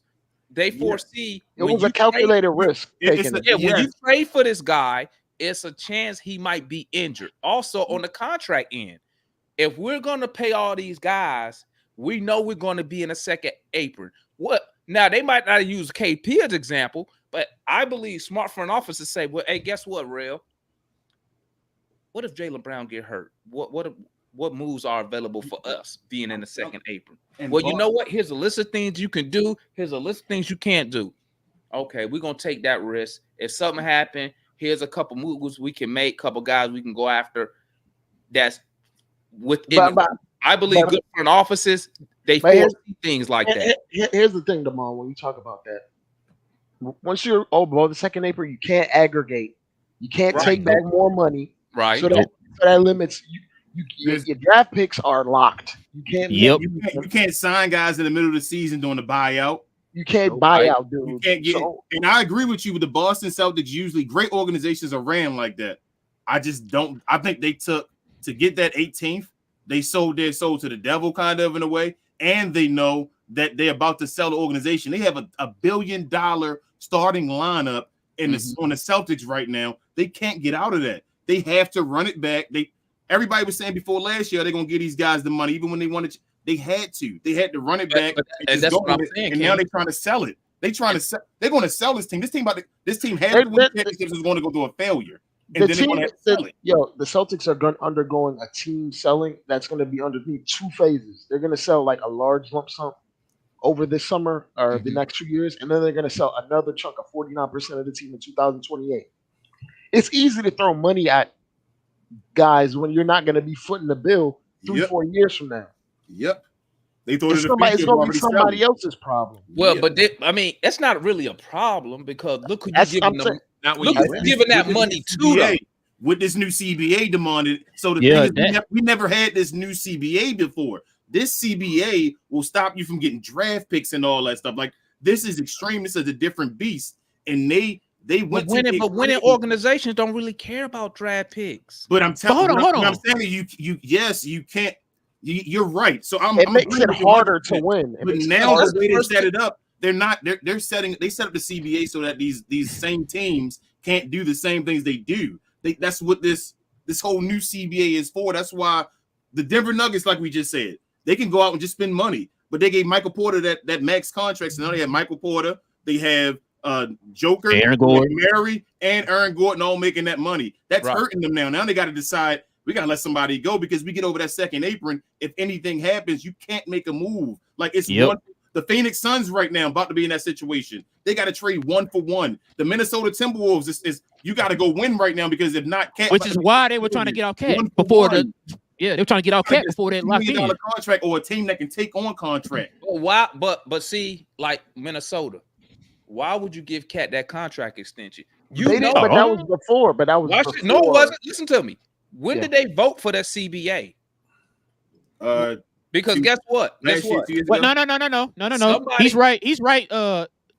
They foresee it was a calculated risk. When you trade for this guy, it's a chance he might be injured. Also, on the contract end, if we're going to pay all these guys, we know we're going to be in a second apron. Now, they might not use KP as an example, but I believe smart front offices say, well, hey, guess what, Real? What if Jaylen Brown get hurt? What moves are available for us being in the second apron? Well, you know what? Here's a list of things you can do. Here's a list of things you can't do. Okay, we're going to take that risk. If something happened, here's a couple moves we can make, couple guys we can go after. That's within. I believe good front offices, they foresee things like that. Here's the thing, Damon, when you talk about that. Once you're below the second apron, you can't aggregate. You can't take back more money. Right. So that limits your draft picks are locked. You can't. You can't sign guys in the middle of the season doing a buyout. You can't buy out, dude. You can't get. And I agree with you with the Boston Celtics. Usually, great organizations are ran like that. I just don't. I think they took to get that 18th. They sold their soul to the devil, kind of in a way, and they know that they're about to sell the organization. They have a $1 billion starting lineup on the Celtics right now. They can't get out of that. They have to run it back. Everybody was saying before last year they're gonna give these guys the money, even when they wanted. They had to run it back. And that's what I'm saying. And now they're trying to sell it. They're going to sell this team. This team has to win championships is going to go through a failure. And then they're going to sell it. The Celtics are undergoing a team selling that's going to be underneath two phases. They're going to sell like a large lump sum over this summer or the next 2 years, and then they're going to sell another chunk of 49% of the team in 2028. It's easy to throw money at guys when you're not going to be footing the bill 3-4 years from now. Yep. They thought it's going to be somebody else's problem. Well, but it's not really a problem because look who you're giving them. Look who's giving that money to them. With this new CBA demanded. So the thing is, we never had this new CBA before. This CBA will stop you from getting draft picks and all that stuff. Like, this is extreme. This is a different beast. And they went winning organizations don't really care about draft picks. But I'm telling you, hold on. I'm saying you can't. You're right. So it makes it harder to win. But now the way they set it up, they set up the CBA so that these same teams can't do the same things they do. That's what this whole new CBA is for. That's why the Denver Nuggets, like we just said, they can go out and just spend money. But they gave Michael Porter that max contract. So now they have Michael Porter. They have Joker, Aaron Gordon, Mary, and Aaron Gordon all making that money. That's hurting them now. Now they got to decide we got to let somebody go because we get over that second apron. If anything happens, you can't make a move. Like it's the Phoenix Suns right now about to be in that situation. They got to trade 1 for 1. The Minnesota Timberwolves is you got to go win right now because if not, which is why they were trying to get off Cat before they were trying to get off Cat before they locked in contract or a team that can take on contract. Why? But see, like Minnesota, why would you give Cat that contract extension? But that was before. But that was before. No, it wasn't. Listen to me. When did they vote for that CBA? Because guess what? No. He's right.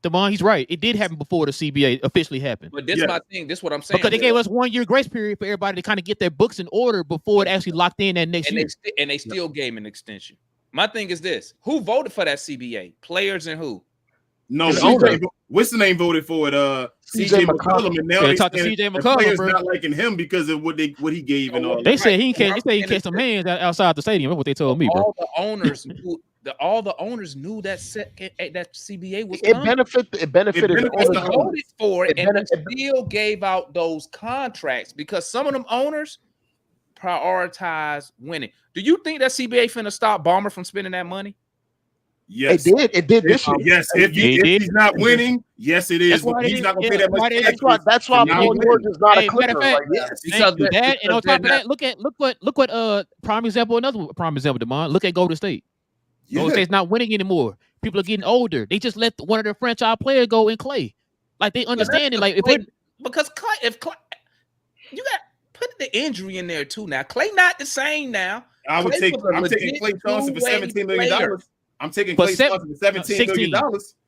Damon, he's right. It did happen before the CBA officially happened. But this is my thing. This is what I'm saying. Because they gave us 1 year grace period for everybody to kind of get their books in order before it actually locked in that next year. And they still gave an extension. My thing is this: who voted for that CBA? Players and who? No, what's the name voted for it? CJ McCollum, and now they talk to CJ McCollum. Players not liking him because of what he gave and all. They said he can't. They say he catch some hands outside the stadium. That's what they told me, bro. All the owners knew. All the owners knew that that CBA was coming. It benefited the owners. They voted for it, and they still gave out those contracts because some of them owners prioritize winning. Do you think that CBA finna stop Ballmer from spending that money? Yes, it did this year. Yes, if he's not winning, yes, it is. But he's not gonna pay that much. That's why Paul George is not a Clipper. Because that, and on top of that, look what prime example, another prime example, Demond. Look at Golden State. Golden State's not winning anymore. People are getting older. They just let one of their franchise players go in Clay. Like they understand it. Like because Clay, if Clay, you got put the injury in there too. Now Clay not the same now. I'm taking Clay Thompson for $17 million. I'm taking Clay Thompson for $17 million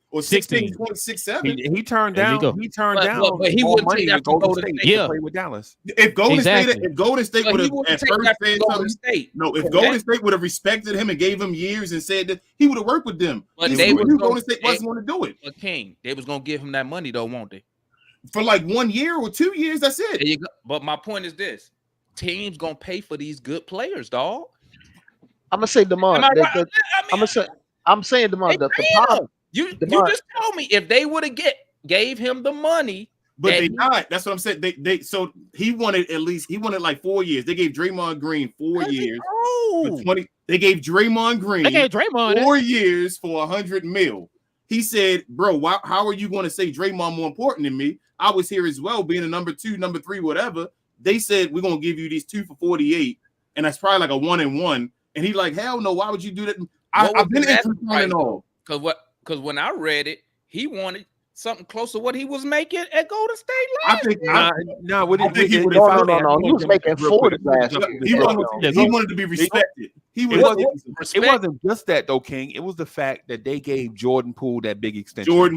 or 16.67. He turned down. But he wouldn't take that from Golden State to play with Dallas. If Golden State would have at first said something, if Golden State would have respected him and gave him years and said that, he would have worked with them. But Golden State wasn't going to do it. But King, they was going to give him that money though, won't they? For like 1 year or 2 years, that's it. There you go. But my point is this: teams gonna pay for these good players, dog. I'm gonna say Demond. I'm saying Demond. The problem. You just told me if they would have gave him the money, but they not. That's what I'm saying. So he wanted like 4 years. They gave Draymond Green 4 years. For 20. They gave Draymond Green. 4 years for $100 million. He said, "Bro, how are you going to say Draymond more important than me? I was here as well, being a number 2, number 3, whatever." They said we're gonna give you these 2 for 48, and that's probably like a 1-and-1. And he like, hell no, why would you do that? I've been interested in all. Because when I read it, he wanted something close to what he was making at Golden State last year. He was making 40 last year. He wanted to be respected. It wasn't just that though, King. It was the fact that they gave Jordan Poole that big extension. They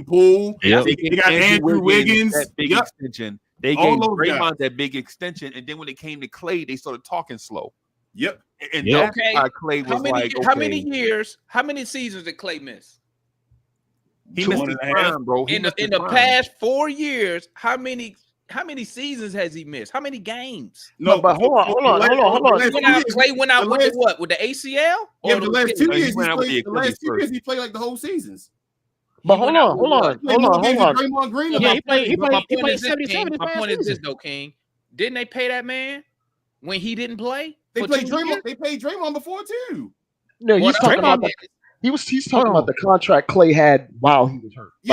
got Andrew Wiggins that big extension. They gave Draymond that big extension, and then when it came to Clay, they started talking slow. Yep. And that's why Clay was how many seasons did Clay miss? He missed his prime, bro. In the past 4 years, how many seasons has he missed? How many games? No, but hold on. Clay went out with what? With the ACL? Yeah, the last 2 years he played like the whole seasons. But hold on. Draymond Green. Yeah, he played My point is this though, King. Didn't they pay that man when he didn't play? They paid Draymond before too. No, he's talking about he's talking about the contract Clay had while he was hurt. He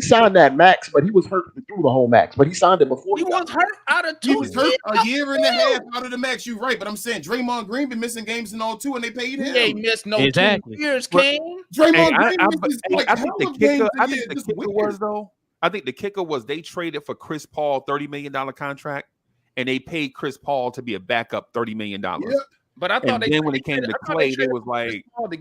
signed that max, but he was hurt through the whole max. But he signed it before he was hurt out of 2 years. He was hurt a year and a half out of the max. You're right, but I'm saying Draymond Green been missing games and all too, and they paid him. He ain't missed no 2 years, King. Draymond Green. I think the kicker was they traded for Chris Paul $30 million contract, and they paid Chris Paul to be a backup $30 million. Yep. But I thought when it came to Clay, they was like, they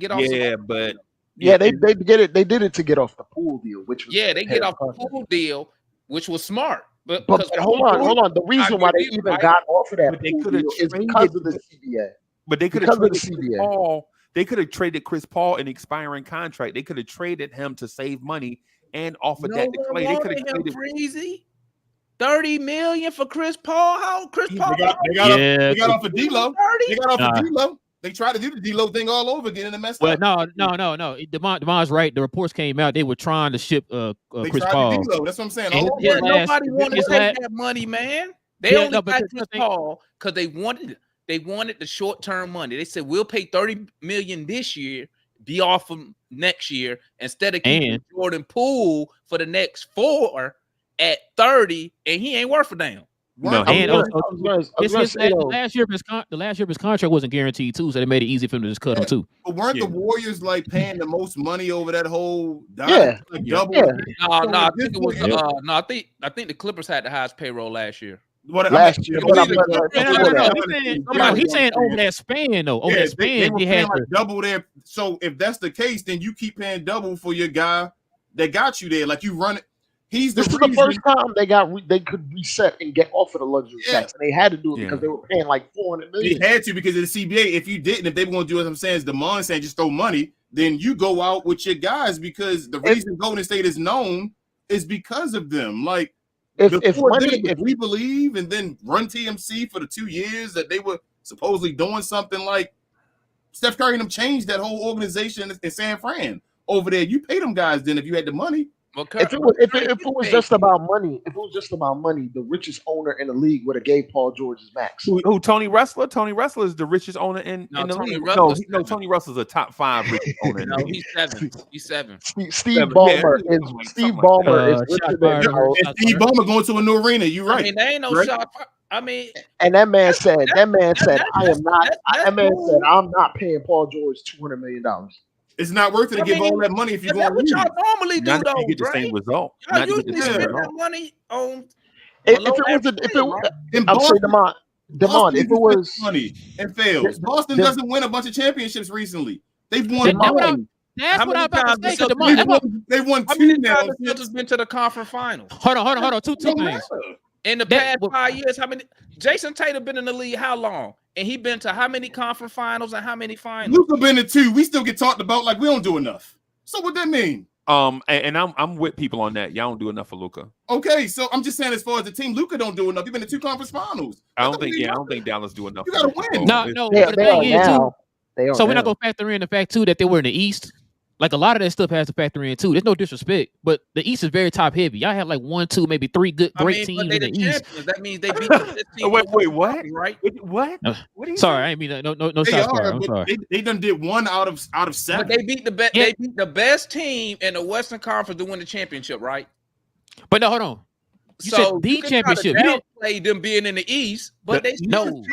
did it to get off the Poole deal, which was they get off the Poole deal, which was smart. But hold on. The reason why they even got off of that Poole deal is because of the CBA. But they could have traded Chris Paul. They could have traded Chris Paul an expiring contract. They could have traded him to save money and offered that to Clay. They could have traded Freezy. $30 million for Chris Paul. How Chris Paul? They got off of D-Lo. They got off of D-Lo. They tried to do the D-Lo thing all over again and it messed up. No. Demon's right. The reports came out. They were trying to ship Chris Paul. D-Lo. That's what I'm saying. Nobody wanted to take that money, man. They only got Chris Paul because they wanted the short-term money. They said we'll pay $30 million this year, be off of next year, instead of keeping Jordan Poole for the next 4 at 30, and he ain't worth a damn. No, and the last year of his contract wasn't guaranteed too, so they made it easy for him to just cut him too. But weren't the Warriors like paying the most money over that whole double? I think it was. I think the Clippers had the highest payroll last year. He's saying over that span though. Over that span, they had like double there. So if that's the case, then you keep paying double for your guy that got you there. Like you run it. This is the first time they could reset and get off of the luxury tax, and they had to do it because they were paying like $400 million. They had to because of the CBA. If you didn't, if they were going to do what I'm saying, is Demond saying just throw money, then you go out with your guys because the reason Golden State is known is because of them. Like if we believe, and then run TMC for the 2 years that they were supposedly doing something like Steph Curry and them changed that whole organization in San Fran over there. You pay them guys then if you had the money. If it was just about money, the richest owner in the league would have gave Paul George his max. Who? Tony Ressler? Tony Ressler is the richest owner in the league. No, Tony Ressler's a top 5 richest owner. No, he's 7. He's 7. Steve Ballmer is richer than Steve Ballmer going to a new arena. You're right. I mean, there ain't no shot. And that man said, I'm not paying Paul George $200 million. It's not worth it to give all that money if you're going to lose. That's what y'all normally do, though, you get the same result. Y'all usually spend that money on. Demond, if it was money and fails, Boston doesn't win a bunch of championships recently. They've won. That's what I'm about to say. They won 2 now. The Celtics been to the conference finals. Hold on. Two things. In the past 5 years, how many? Jason Tatum been in the league how long? And he been to how many conference finals and how many finals? Luka been to 2. We still get talked about like we don't do enough. So what that mean? And I'm with people on that. Y'all don't do enough for Luka. Okay, so I'm just saying as far as the team, Luka don't do enough. You've been to 2 conference finals. I don't think Dallas do enough. You gotta win. No. But the thing is too. So we're not gonna factor in the fact too that they were in the East. Like a lot of that stuff has to factor in too. There's no disrespect, but the East is very top heavy. Y'all have like 1, 2, maybe 3 great teams in the East. That means they beat the team. Wait, what? Right? What? Sorry, I didn't mean no shots fired. I'm sorry. They done did 1 out of 7. But they beat the best. They beat the best team in the Western Conference to win the championship, right? But no, hold on. You said the championship. You didn't play them being in the East, but they no.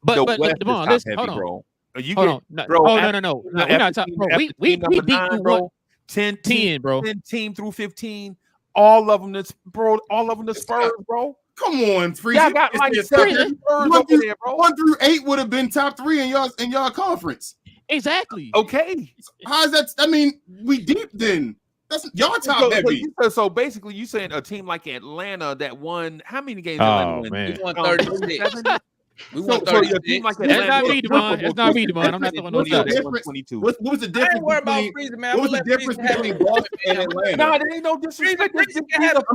But come on, listen, hold on. Bro. No. We're not talking, bro. We beat you 10, bro. 10 team through 15. All of them, the Spurs, bro. Come on, Freezy. Y'all got like 7 Spurs over there, bro. 1 through 8 would have been top 3 in y'all conference. Exactly. Okay. How's that? I mean, we deep then. That's y'all top heavy. So basically, you saying a team like Atlanta that won how many games? Oh man, we won 36. We won 36. That's not me, Devon. That's not me, Devon. I'm not throwing no shots. What was the difference? What was the difference between Boston and Atlanta? No, there ain't no disrespect. I'm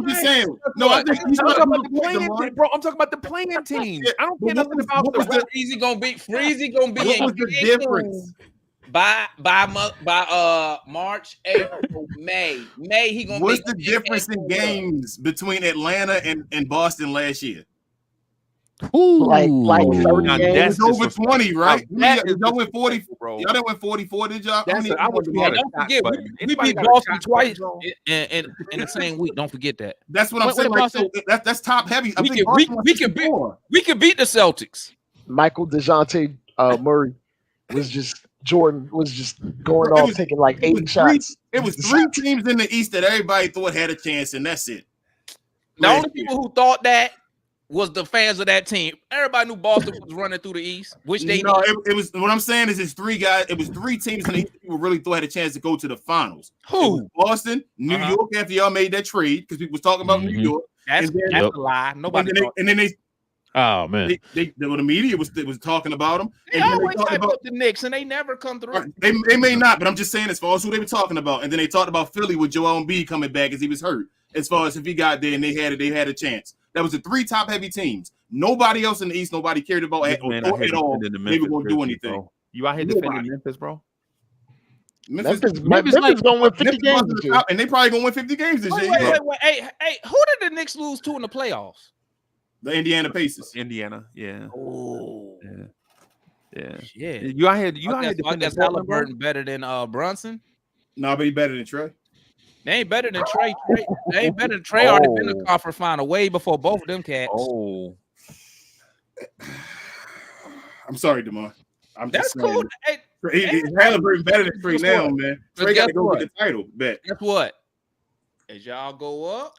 just saying. No, I'm talking about the playing team, bro. I'm talking about the playing teams. I don't care nothing about the Freezy gonna be. Freezy gonna be. What was the difference? By March, April, May. He gonna. What's the difference in games between Atlanta and Boston last year? Ooh, like 30 games. It's over 20, right? Y'all went 40, bro. Y'all didn't win 44, did y'all? Don't forget, we beat Boston twice in the same week. Don't forget that. That's what I'm saying. Like, so that's top heavy. We can beat the Celtics. Michael DeJounte Murray was just Jordan was just going off taking like 80 shots. It was 3 teams in the East that everybody thought had a chance, and that's it. The only people who thought that was the fans of that team. Everybody knew Boston was running through the East, which they it was. What I'm saying is, it's 3 guys. It was 3 teams in the East people really thought had a chance to go to the finals. Who? Boston, New York. After y'all made that trade, because people was talking about New York. That's a lie. Nobody. And then they. Oh man! The media was talking about them. They always hype up the Knicks, and they never come through. They may not, but I'm just saying as far as who they were talking about. And then they talked about Philly with Joel Embiid coming back as he was hurt. As far as if he got there and they had a chance. That was the 3 top heavy teams. Nobody else in the East, nobody cared about at all. They were going to do anything. Bro. You out here defending Memphis, bro? Memphis going to win 50 games this year. And they probably going to win 50 games this year. Wait. Hey, who did the Knicks lose to in the playoffs? The Indiana Pacers. Indiana, yeah. Oh. Yeah. You out here defending Halliburton better than Brunson? No, but he better than Trey. They ain't better than Trey. They ain't better than Trey. Already been in the conference final way before both of them cats. Oh. I'm sorry, DeMar. That's cool. Hey, Halliburton better than Trey now, man. Trey got to go get the title. Bet. Guess what? As y'all go up,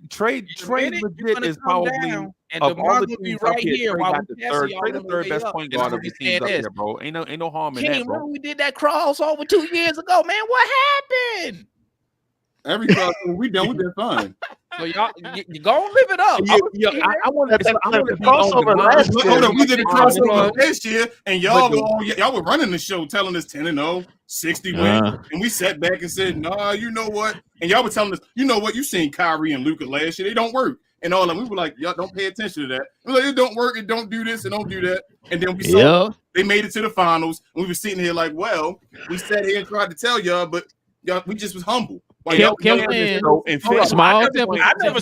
Trey legit is probably and DeMar will be right here while we Trey the third best point guard of the teams up here, bro. Ain't no harm in that, bro. Remember we did that crossover 2 years ago, man. What happened? Every crossover we done, we did fine. So y'all, you go live it up. I want to crossover last year. Hold on, we did a crossover this year, and y'all were running the show, telling us 10-0, 60 wins, and we sat back and said, "Nah, you know what?" And y'all were telling us, "You know what? You seen Kyrie and Luka last year; they don't work." And all that, we were like, "Y'all don't pay attention to that." We're like, "It don't work. It don't do this. And don't do that." And then we saw they made it to the finals, and we were sitting here like, "Well, we sat here and tried to tell y'all, but y'all, we just was humble." Like, I never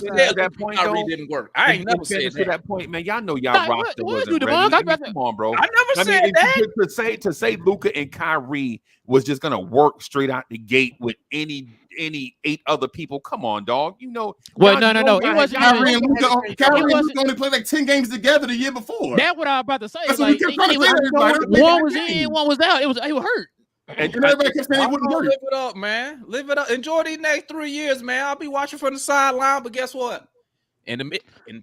said that point Kyrie didn't work. I ain't never said to that point, man. Y'all know y'all roster wasn't ready. Come on, bro. I never said that. To say Luka and Kyrie was just gonna work straight out the gate with any 8 other people. Come on, dog. You know. Well, no. It wasn't. Kyrie and Luka only played like 10 games together the year before. That's what I was about to say. That's what we kept trying to say. One was in, one was out. He was hurt. And everybody kept saying it wouldn't work. Live it up, man. Live it up. Enjoy these next 3 years, man. I'll be watching from the sideline, but guess what? In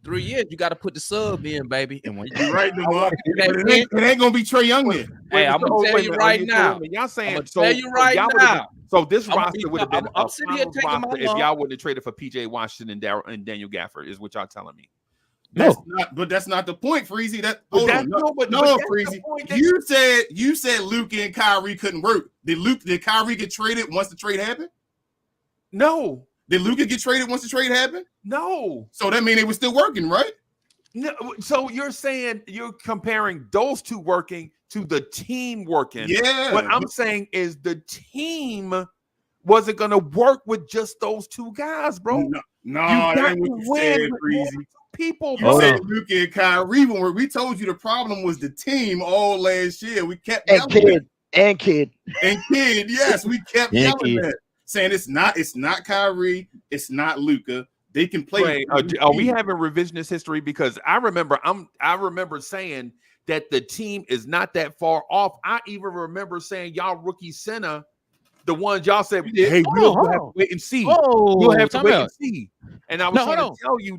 3 years, you got to put the sub in, baby. And when you're right, it ain't gonna be Trae Young yet. Hey, I'm gonna tell you right now. Y'all saying so? Tell you right now. So this roster would have been a finals roster if y'all wouldn't have traded for PJ Washington and Daniel Gafford, is what y'all telling me. That's not the point, Freezy. Freezy. You said Luka and Kyrie couldn't work. Did Kyrie get traded once the trade happened? No. Did Luka get traded once the trade happened? No. So that means they were still working, right? No. So you're saying you're comparing those two working to the team working. Yeah. What I'm saying is the team wasn't going to work with just those two guys, bro. No, that ain't what you said, Freezy. People, you said Luka and Kyrie when we told you the problem was the team all last year. We kept yelling Kid. Yes, we kept yelling that, saying it's not Kyrie, it's not Luka. They can play. Are we having revisionist history? Because I remember saying that the team is not that far off. I even remember saying y'all rookie center, the ones y'all said, "Hey, we'll have to wait and see. We'll have to wait and see." And I was trying to tell you.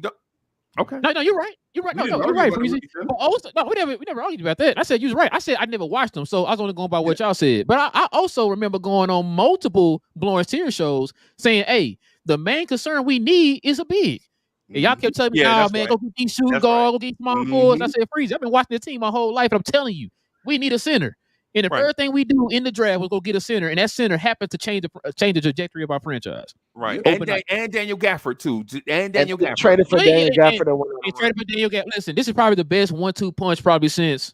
Okay. No, you're right. You're right. No, you're right, Freezy. But also, we never argued about that. I said you was right. I said I never watched them, so I was only going by what y'all said. But I also remember going on multiple Blowing Tears shows saying, "Hey, the main concern we need is a big." And y'all kept telling me, "Nah, man, go get these shooting guards, go get small forwards." I said, "Freezy, I've been watching the team my whole life, and I'm telling you, we need a center." And the first thing we do in the draft was go get a center, and that center happened to change the trajectory of our franchise. Right, and Daniel Gafford too, and Daniel Gafford traded for Daniel Gafford. He traded for Daniel Gafford. Listen, this is probably the best 1-2 punch probably since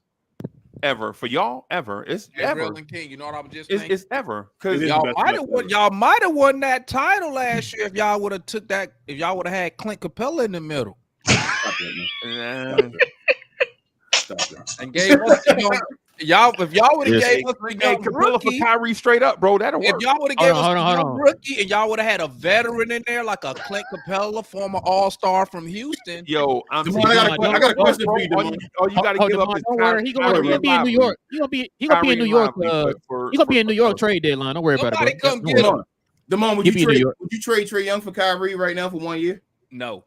ever for y'all ever. It's ever. King, you know what I'm just saying? It's ever because y'all might have won that title last year if y'all would have took that. If y'all would have had Clint Capella in the middle. And gave us y'all, if y'all would have gave us a young rookie for Kyrie straight up, bro, that'll work. If y'all would have gave us a young rookie and y'all would have had a veteran in there like a Clint Capella, former All-Star from Houston. Yo, I got a question for you. Oh, you got to give up his He gonna be in New York. He gonna be in New York. He gonna be in New York trade deadline. Don't worry about it. Nobody come get him. Damon, would you trade Trae Young for Kyrie right now for 1 year? No.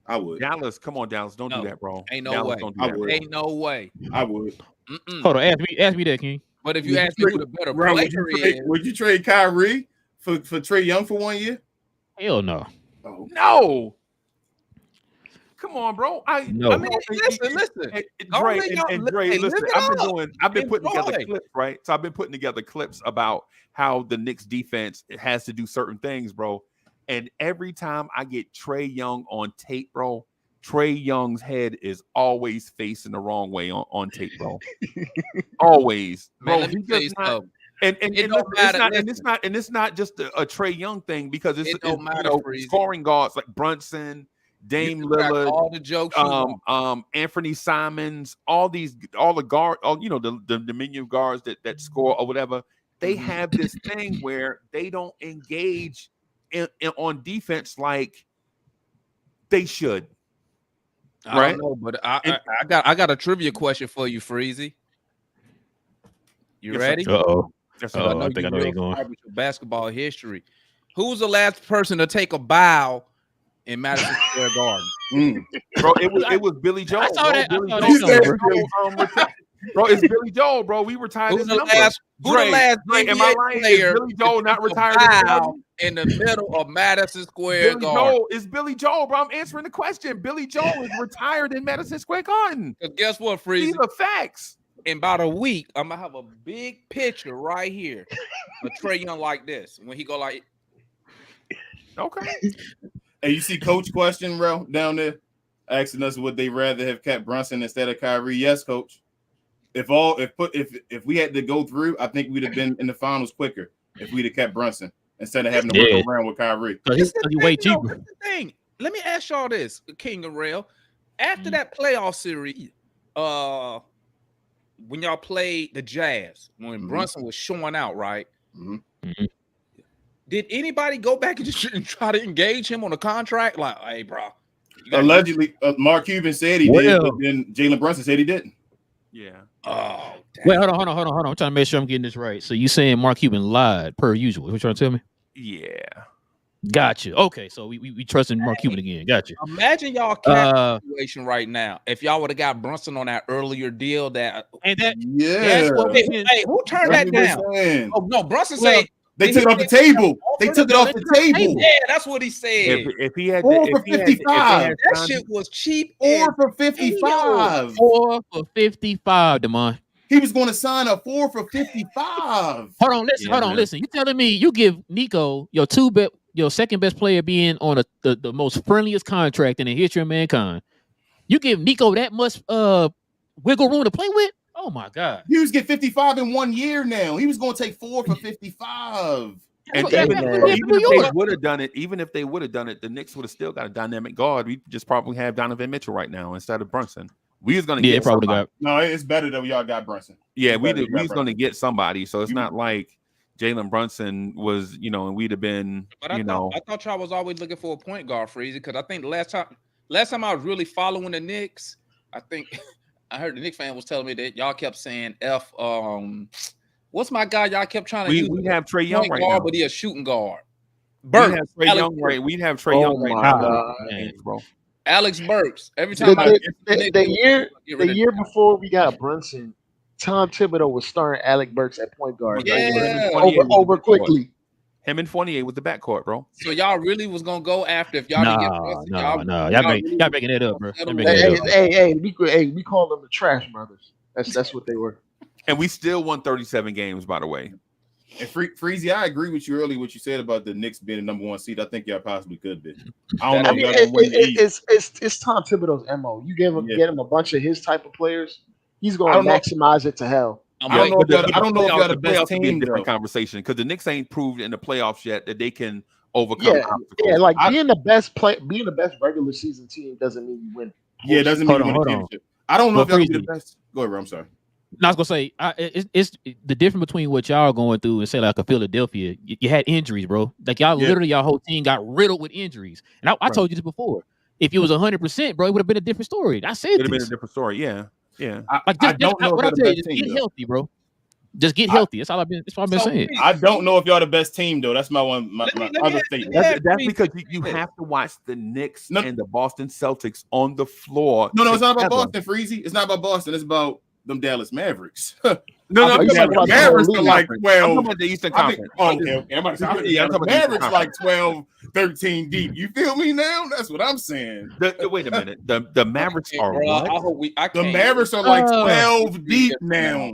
I would. Dallas, come on, Dallas. Don't do that, bro. Ain't no way. Ain't no way. I would. Hold on, ask me that, King. But if you ask me who the better player is, would you trade Kyrie for Trae Young for 1 year? Hell no. Oh. No. Come on, bro. No. I mean, listen. Dre, listen. I've been putting together clips, right? So I've been putting together clips about how the Knicks defense has to do certain things, bro. And every time I get Trae Young on tape, bro, Trae Young's head is always facing the wrong way on tape, bro. Always, bro. Man, let me tell you something. And It don't matter. it's not just a Trae Young thing because it's don't matter, Freezy. scoring guards like Brunson, Dame Lillard, all the jokes, Anthony Simons, all the guard, the menu guards that score or whatever. They have this thing where they don't engage on defense like they should. I don't know, but I got a trivia question for you, Freezy. You ready? Uh-oh. I think I know you're going. With your basketball history. Who was the last person to take a bow in Madison Square Garden? Bro, it was Billy Joel. I saw that. Bro, it's Billy Joel, bro. We retired his number. Who the last am I right? Is Billy Joel not retired in the middle of Madison Square Garden? It's Billy Joel, bro. I'm answering the question. Billy Joel is retired in Madison Square Garden. Guess what, Freezy? These are facts. In about a week, I'm gonna have a big picture right here of Trae Young like this. When he go like, okay. Hey, you see Coach question, bro, down there, asking us would they rather have kept Brunson instead of Kyrie? Yes, Coach. If we had to go through, I think we'd have been in the finals quicker if we'd have kept Brunson instead of having to work around with Kyrie. He's way cheaper. That's the thing. Let me ask y'all this, King and Rail. After that playoff series, when y'all played the Jazz, when Brunson was showing out, right? Did anybody go back and just try to engage him on a contract? Like, hey, bro. Allegedly, Mark Cuban said he did, but then Jalen Brunson said he didn't. Yeah. Oh, damn. Wait, hold on. I'm trying to make sure I'm getting this right. So you saying Mark Cuban lied per usual? What you trying to tell me? Yeah. Gotcha. Okay, so we trust in Mark Cuban again. Gotcha. Imagine y'all cap situation right now. If y'all would have got Brunson on that earlier deal, yeah. Hey, who turned that down? Oh no, Brunson said they took it off the table. They took it off the table. Yeah, that's what he said. If he had 4 for 55, that shit was cheap. 4 for 55. 4 for 55, Demond. He was going to sign a 4 for 55. Hold on, listen. You telling me you give Nico your second best player being on the most friendliest contract in the history of mankind. You give Nico that much wiggle room to play with? Oh my God. He was getting 55 in 1 year now. He was going to take 4 for 55. And even if they would have done it, the Knicks would have still got a dynamic guard. We just probably have Donovan Mitchell right now instead of Brunson. We was gonna get probably somebody. No, it's better that y'all got Brunson. Yeah, we was gonna get somebody. So it's not like Jalen Brunson was, and we'd have been, But I thought y'all was always looking for a point guard, Freezy, because I think the last time I was really following the Knicks, I think I heard the Knicks fan was telling me that y'all kept saying what's my guy? Y'all kept trying to use. We have Trae Young right guard, now, but he a shooting guard. We'd have Trae Young right now, bro. Alex Burks. Every time the year before we got Brunson, Tom Thibodeau was starting Alec Burks at point guard. Yeah, over quickly. Him and Fournier with the backcourt, bro. So y'all really was gonna go after if y'all didn't get Brunson? Y'all making that up, bro. We call them the Trash Brothers. That's what they were. And we still won 37 games, by the way. And Freezy, I agree with you earlier what you said about the Knicks being the number 1 seed. I think y'all possibly could be. I don't know. It's Tom Thibodeau's MO. You get him a bunch of his type of players, he's going to maximize it to hell. I don't know if y'all the best team. Different conversation because the Knicks ain't proved in the playoffs yet that they can overcome. Yeah, like being the best regular season team doesn't mean you win. Yeah, it doesn't mean you win a championship. I don't know if y'all be the best. Go ahead, bro. I'm sorry. No, I was gonna say it's the difference between what y'all are going through and say like a Philadelphia. You had injuries, bro. Like literally, your whole team got riddled with injuries. And I told you this before. If it was 100%, bro, it would have been a different story. I said it would have been a different story. Yeah. I don't know. What I tell you, just get healthy, bro. Just get healthy. That's all I've been. That's what I've been saying. I don't know if y'all the best team though. That's my other statement. That's because you have to watch the Knicks and the Boston Celtics on the floor. No, it's not about Boston, Freezy. It's not about Boston. It's about them Dallas Mavericks. The Mavericks are like 12. I'm talking about the Eastern Conference. The Mavericks like 12, 13 deep. You feel me now? That's what I'm saying. Wait a minute. The Mavericks are what? The Mavericks are like 12 deep now.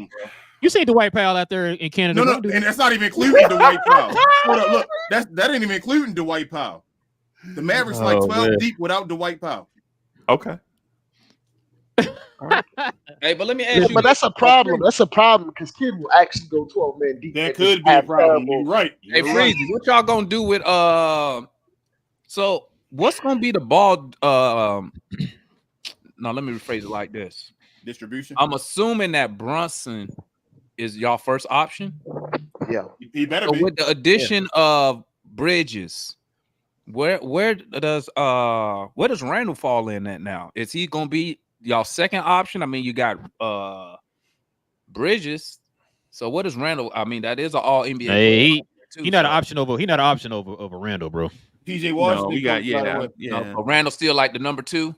You see Dwight Powell out there in Canada? No, and that's not even including Dwight Powell. Hold up, look, that ain't even including Dwight Powell. The Mavericks like 12 deep without Dwight Powell. Okay. Hey, but let me ask you. But that's a problem. That's a problem because Kid will actually go 12 man deep. That could be a problem. You're right. Hey, Freezy, what y'all gonna do with So what's gonna be the ball? No, let me rephrase it like this. Distribution. I'm assuming that Brunson is y'all first option. Yeah, he better be. With the addition of Bridges, where does Randall fall in at now? Is he gonna be y'all second option? I mean, you got Bridges. So what is Randall? I mean, that is an all NBA. Hey, he not an option over Randall, bro. PJ Washington. No, we got yeah. No, Randall still like the number 2.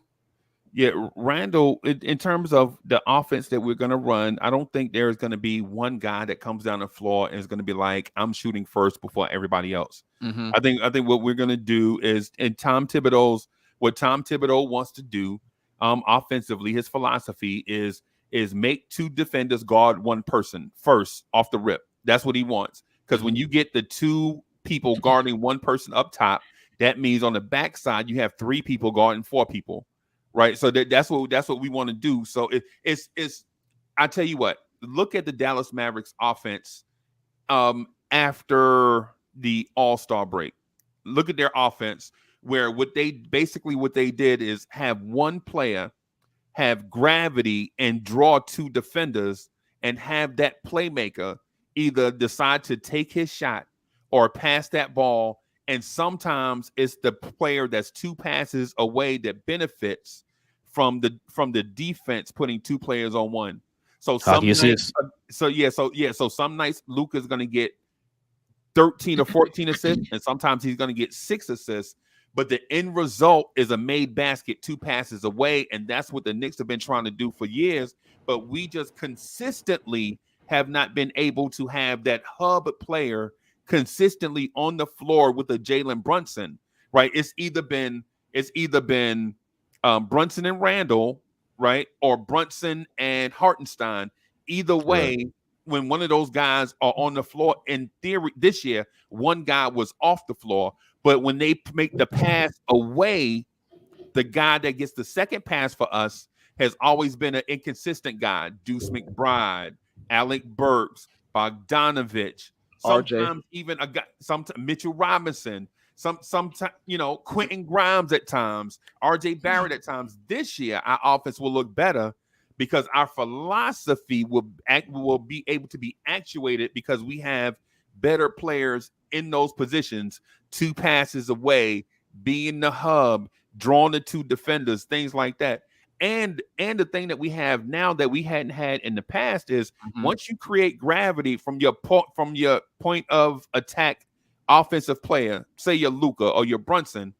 Yeah, Randall, in terms of the offense that we're going to run, I don't think there's going to be one guy that comes down the floor and is going to be like, I'm shooting first before everybody else. Mm-hmm. I think what we're going to do is, what Tom Thibodeau wants to do offensively, his philosophy is make 2 defenders guard 1 person first off the rip. That's what he wants. Because when you get the 2 people guarding 1 person up top, that means on the backside, you have 3 people guarding 4 people. Right, so that's what we want to do. So it's I tell you what, look at the Dallas Mavericks offense after the All-Star break. Look at their offense, where what they did is have 1 player have gravity and draw 2 defenders, and have that playmaker either decide to take his shot or pass that ball. And sometimes it's the player that's 2 passes away that benefits from the defense putting 2 players on 1. So some nights, so some nights Luka's going to get 13 or 14 assists, and sometimes he's going to get 6 assists. But the end result is a made basket 2 passes away, and that's what the Knicks have been trying to do for years. But we just consistently have not been able to have that hub player consistently on the floor with a Jalen Brunson, right? It's either been Brunson and Randall, right, or Brunson and Hartenstein. Either way, when one of those guys are on the floor, in theory, this year, one guy was off the floor, but when they make the pass away, the guy that gets the second pass for us has always been an inconsistent guy. Deuce McBride, Alec Burks, Bogdanovich. Sometimes even a guy, sometimes Mitchell Robinson, sometimes Quentin Grimes at times, RJ Barrett at times. This year, our offense will look better because our philosophy will be able to be actuated because we have better players in those positions, 2 passes away, being the hub, drawing the 2 defenders, things like that. And the thing that we have now that we hadn't had in the past is once you create gravity from your point of attack offensive player, say your Luka or your Brunson,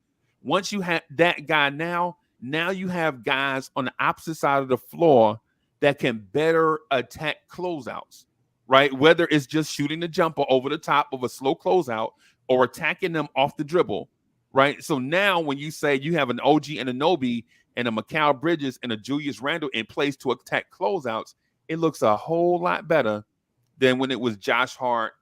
once you have that guy now you have guys on the opposite side of the floor that can better attack closeouts, right? Whether it's just shooting the jumper over the top of a slow closeout or attacking them off the dribble, right? So now when you say you have an OG Anunoby and a Mikal Bridges and a Julius Randle in place to attack closeouts, it looks a whole lot better than when it was Josh Hart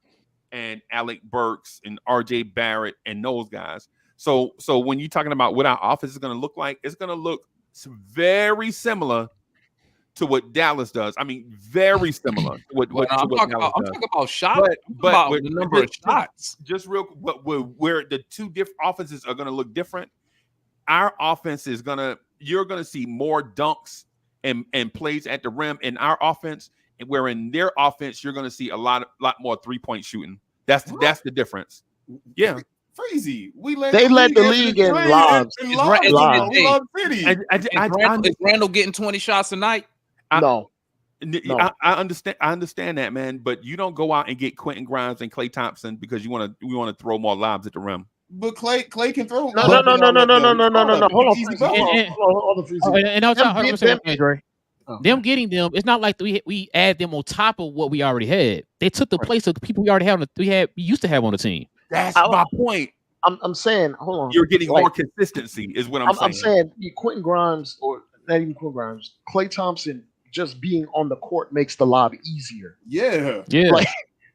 and Alec Burks and RJ Barrett and those guys. So when you're talking about what our offense is going to look like, it's going to look very similar to what Dallas does. I mean, very similar to what Dallas does. I'm talking about shots, but the number of shots. Just real, but where the 2 different offenses are going to look different. Our offense is you're going to see more dunks and plays at the rim in our offense, and where in their offense you're going to see a lot more 3-point shooting. That's the difference. Yeah. Crazy. They led the league in lobs. Is Randall getting 20 shots a night? No. I understand that, man, but you don't go out and get Quentin Grimes and Klay Thompson because we want to throw more lobs at the rim. But Clay can throw. No. Hold on. And I was saying, Andre, them getting them, it's not like we add them on top of what we already had. They took the place of the people we already have. We used to have on the team. That's my point. I'm saying, hold on. You're getting more consistency, is what I'm saying. I'm saying Quentin Grimes, or not even Quentin Grimes, Klay Thompson just being on the court makes the lob easier. Yeah.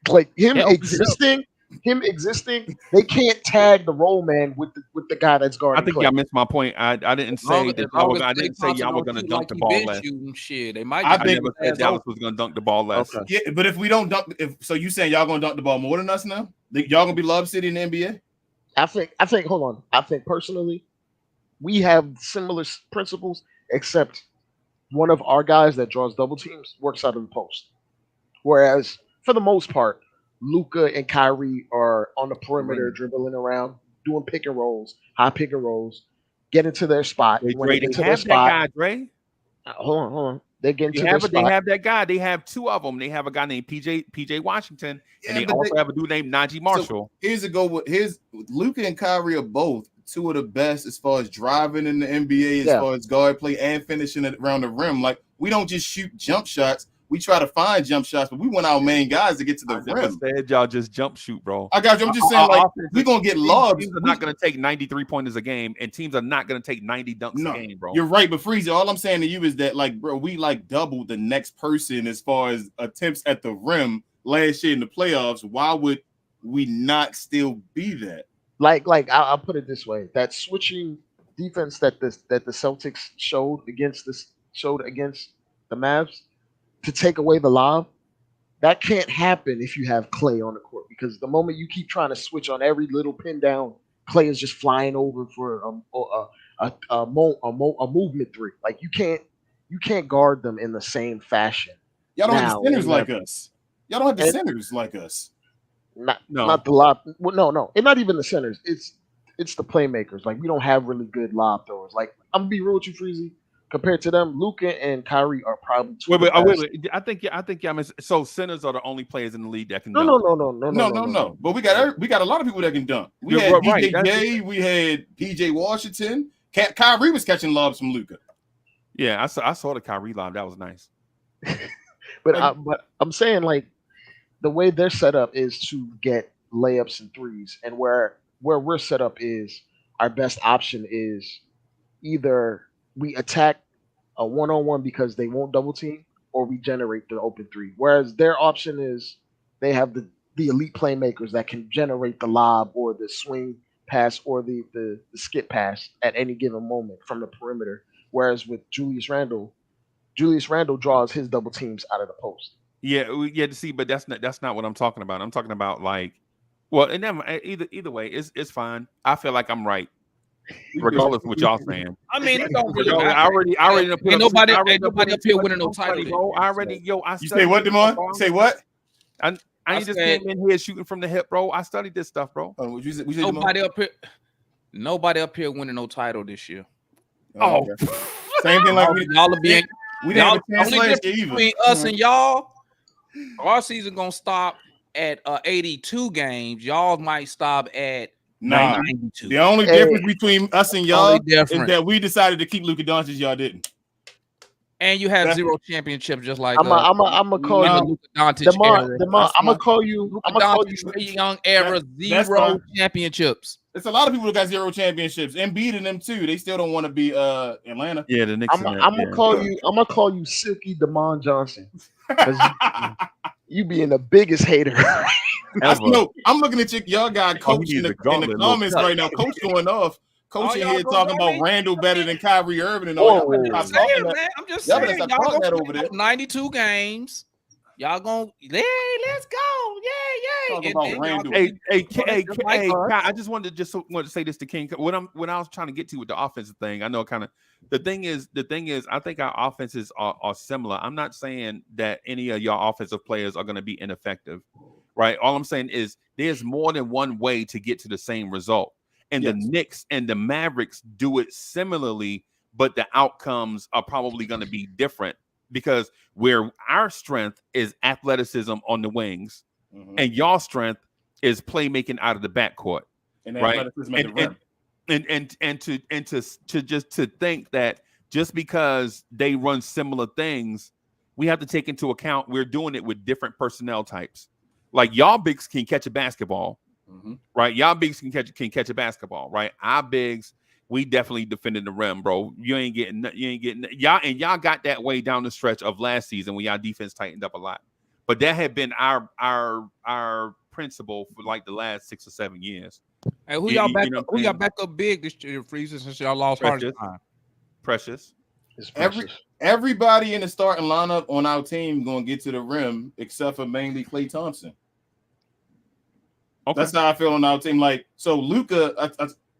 Like him existing him existing, they can't tag the roll man with the guy that's guarding. I think Clay. y'all missed my point. I didn't say that I didn't say y'all were gonna dunk the ball less. Shit, they might. I never said Dallas was gonna dunk the ball less. Okay. Yeah, but if we don't dunk, so you saying y'all gonna dunk the ball more than us now? Y'all gonna be Lob City in the NBA? I think. Hold on. I think personally, we have similar principles, except one of our guys that draws double teams works out of the post, whereas for the most part, Luka and Kyrie are on the perimeter, dribbling around, doing pick and rolls, high pick and rolls, get into their spot. When they get to their spot, that guy, Dre. Hold on. They get into their spot. They have that guy. They have two of them. They have a guy named PJ Washington, and they also have a dude named Najee Marshall. So here's Luka and Kyrie are both two of the best as far as driving in the NBA, as far as guard play and finishing it around the rim. Like, we don't just shoot jump shots. We try to find jump shots, but we want our main guys to get to the rim. Said y'all just jump shoot, bro. I got you. I'm just saying, like, we're going to get lobs. Teams are not going to take 93 pointers a game, and teams are not going to take 90 dunks a game, bro. You're right, but Freezy, all I'm saying to you is that, like, bro, we, like, doubled the next person as far as attempts at the rim last year in the playoffs. Why would we not still be that? Like I'll put it this way: that switching defense that the Celtics showed against the Mavs to take away the lob, that can't happen if you have Clay on the court, because the moment you keep trying to switch on every little pin down, Clay is just flying over for a movement three. Like, you can't guard them in the same fashion. Y'all don't have the centers like us. Y'all don't have the centers like us. Not the lob. Well, no. It's not even the centers. It's the playmakers. Like, we don't have really good lob throwers. Like, I'm gonna be real with you, Freezy. Compared to them, Luka and Kyrie are probably two. Wait. I think y'all miss. So centers are the only players in the league that can dunk. No. But we got a lot of people that can dunk. We had DJ, we had PJ Washington. Kyrie was catching lobs from Luka. Yeah, I saw the Kyrie lob. That was nice. but I'm saying, like, the way they're set up is to get layups and threes, and where we're set up is our best option is either we attack a one-on-one because they won't double team, or we generate the open three. Whereas their option is they have the elite playmakers that can generate the lob or the swing pass or the skip pass at any given moment from the perimeter. Whereas with Julius Randle draws his double teams out of the post. Yeah, to see, but that's not what I'm talking about. I'm talking about, like, well, and then either way, it's fine. I feel like I'm right, regardless of what y'all saying. I mean, it don't really matter. I already ain't nobody up here winning no title. Bro. I you say what, Demond? Say what? I ain't just came in here shooting from the hip, bro. I studied this stuff, bro. Nobody up here winning no title this year. Oh, same thing like y'all will be. We didn't have a chance last year either. Between us and y'all, our season gonna stop at 82 games. Y'all might stop at 92. The only difference between us and y'all is that we decided to keep Luka Doncic. Y'all didn't. And you have 0 championships, just like I'm gonna call you Luka Doncic. I'm gonna call you Young era 0 championships. It's a lot of people that got 0 championships. Embiid and them too. They still don't want to be Atlanta. Yeah, the Knicks. I'm gonna call you Silky Demond Johnson. You being the biggest hater. I'm looking at y'all got coach in the comments right now. Coach going off. Coach in here talking about Randall better than Kyrie Irving and all. I'm just saying, y'all gonna 92 games. Y'all gonna let's go. Hey, I just wanted to say this to King. When I was trying to get to with the offensive thing, I know kind of the thing is, I think our offenses are similar. I'm not saying that any of y'all offensive players are going to be ineffective, right? All I'm saying is there's more than one way to get to the same result. And the Knicks and the Mavericks do it similarly, but the outcomes are probably going to be different, because where our strength is athleticism on the wings, and y'all strength is playmaking out of the backcourt, right? And to think that just because they run similar things, we have to take into account we're doing it with different personnel types. Like, y'all bigs can catch a basketball, right? Y'all bigs can catch a basketball, right? Our bigs, we definitely defended the rim, bro. You ain't getting y'all got that way down the stretch of last season when y'all defense tightened up a lot. But that had been our principle for like the last 6 or 7 years. Hey, who y'all back up big this year, Freezer, since y'all lost Precious. Everybody in the starting lineup on our team going to get to the rim except for mainly Klay Thompson. Okay. That's how I feel on our team. Like, so Luka,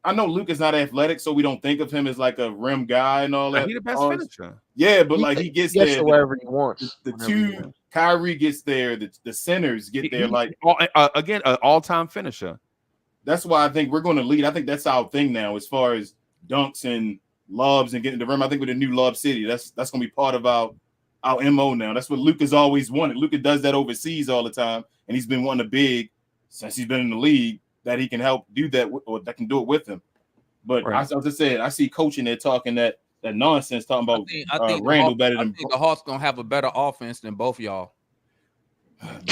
I know Luka's not athletic, so we don't think of him as like a rim guy and all that. He's the best finisher. Yeah, but like he gets there wherever he wants. The two, Kyrie gets there. The centers get there. Like again, an all-time finisher. That's why I think we're going to lead. I think that's our thing now, as far as dunks and lobs and getting the rim. I think with the new Lob City, that's going to be part of our MO now. That's what Luka's always wanted. Luka does that overseas all the time, and he's been wanting a big since he's been in the league that he can help do that or that can do it with him. But I just said I see coaching there talking that nonsense, talking about I think Randall better than. I think the Hawks gonna have a better offense than both y'all.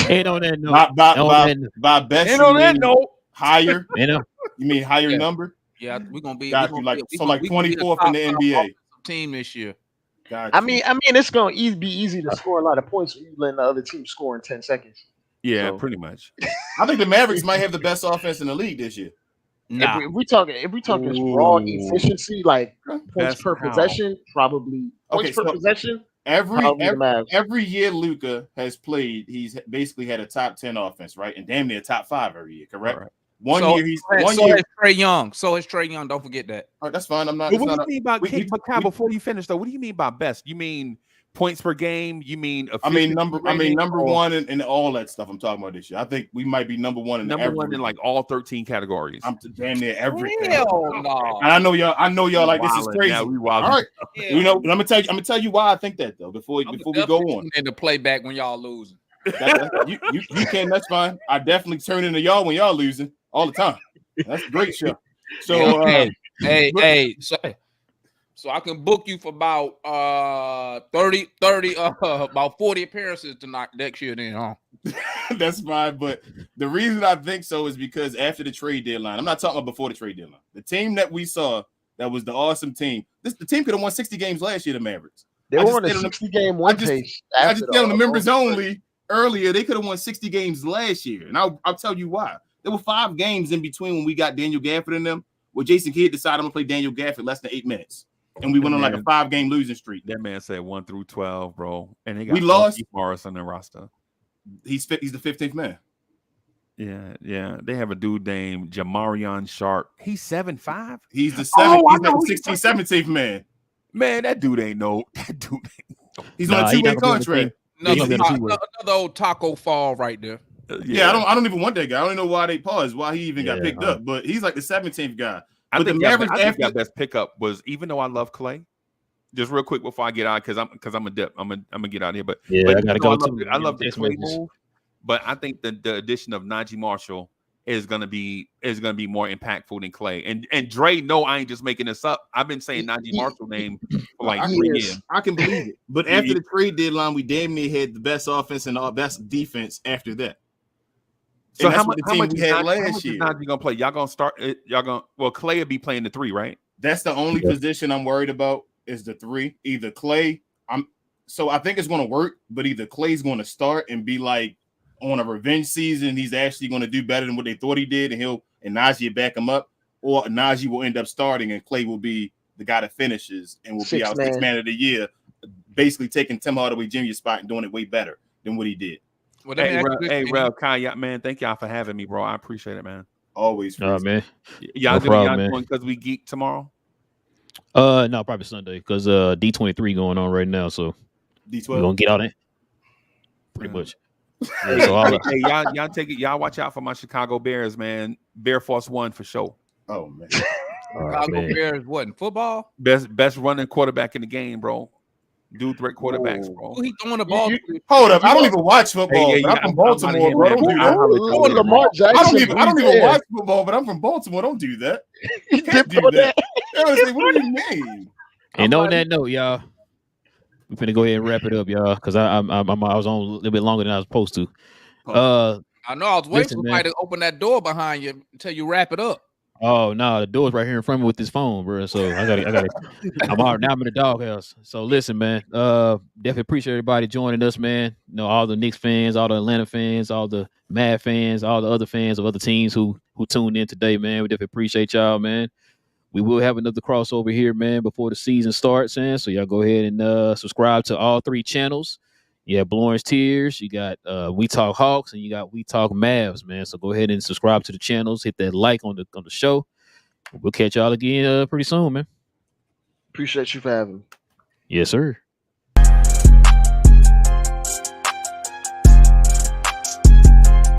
And on that note, by best, and on that note, higher. You mean higher number? Yeah, we're gonna be like 24th in the NBA team this year. Gotcha. I mean, it's gonna be easy to score a lot of points when you letting the other team score in 10 seconds. Yeah, pretty much. I think the Mavericks might have the best offense in the league this year. Nah. If we talking raw efficiency, like points per possession, probably points per possession. Every year Luka has played, he's basically had a top 10 offense, right? And damn near top 5 every year, correct? Right. One year is Trae Young. So is Trae Young. Don't forget that. All right, that's fine. I'm not. What do you mean by before you finish though? What do you mean by best? You mean points per game? You mean number one and all that stuff I'm talking about this year. I think we might be number one in like all 13 categories. I'm damn near everything. Hell no. And I know y'all like this is crazy. All right. Yeah. You know, I'm gonna tell you why I think that though before we go on. And the playback when y'all losing. You can, that's fine. I definitely turn into y'all when y'all losing all the time. That's a great show. So so I can book you for about 30 about 40 appearances tonight next year then, huh? That's fine. But the reason I think so is because after the trade deadline, I'm not talking about before the trade deadline. The team that we saw that was the awesome team. The team could have won 60 games last year, the Mavericks. They were on a 60-game win pace. I just tell them the members only earlier, they could have won 60 games last year. And I'll tell you why. There were 5 games in between when we got Daniel Gafford in them, where Jason Kidd decided I'm going to play Daniel Gafford less than 8 minutes. And we went on like a 5-game losing streak. That man said 1 through 12, bro. And we lost. Keith Morris on the roster. He's the 15th man. Yeah. They have a dude named Jamarion Sharp. He's 7'5". He's the 16th, 17th man. Man, that dude ain't no. He's on a 2-way contract. Another old Taco Fall right there. Yeah, I don't even want that guy. I don't know why they paused, why he even got picked up. But he's like the 17th guy. I think that best pickup was, even though I love Clay, just real quick before I get out, because I'm a dip. I'm gonna get out of here. But I gotta go. I love the Clay move, but I think the addition of Najee Marshall is gonna be more impactful than Clay. And Dre, no, I ain't just making this up. I've been saying Najee Marshall name for like 3 years. I can believe it. But after the trade deadline, we damn near had the best offense and our best defense after that. So how much is Najee gonna play? Y'all gonna start? Clay will be playing the 3, right? That's the only position I'm worried about is the 3. Either Clay, I think it's gonna work, but either Clay's gonna start and be like on a revenge season, he's actually gonna do better than what they thought he did, and Najee back him up, or Najee will end up starting and Clay will be the guy that finishes and will be our 6th man of the year, basically taking Tim Hardaway Jr.'s spot and doing it way better than what he did. Well, Rel, Kyle, man, thank y'all for having me, bro. I appreciate it, man. Always, man. Y'all doing because we geek tomorrow? No, probably Sunday because D23 going on right now, so D12 we're gonna get out it. Pretty much. Y'all take it. Y'all watch out for my Chicago Bears, man. Bear Force 1 for sure. Oh man, Chicago Bears what in football? Best running quarterback in the game, bro. Dude, threat quarterbacks, bro. Who he throwing the ball? Hold up, I don't even watch football. I'm from Baltimore, bro. Don't do that. I don't even watch football, but I'm from Baltimore. Don't do that. You can't do that. What do you mean? And on that note, y'all, we're finna go ahead and wrap it up, y'all, because I was on a little bit longer than I was supposed to. I know I was waiting for somebody to open that door behind you until you wrap it up. Oh no, the door's right here in front of me with this phone, bro. So I gotta. I'm out now. I'm in the doghouse. So listen, man. Definitely appreciate everybody joining us, man. You know, all the Knicks fans, all the Atlanta fans, all the Mavs fans, all the other fans of other teams who tuned in today, man. We definitely appreciate y'all, man. We will have another crossover here, man, before the season starts, man. So y'all go ahead and subscribe to all 3 channels. You have Blue Orange Tears, you got We Talk Hawks, and you got We Talk Mavs, man. So go ahead and subscribe to the channels, hit that like on the show. We'll catch y'all again pretty soon, man. Appreciate you for having me. Yes, sir.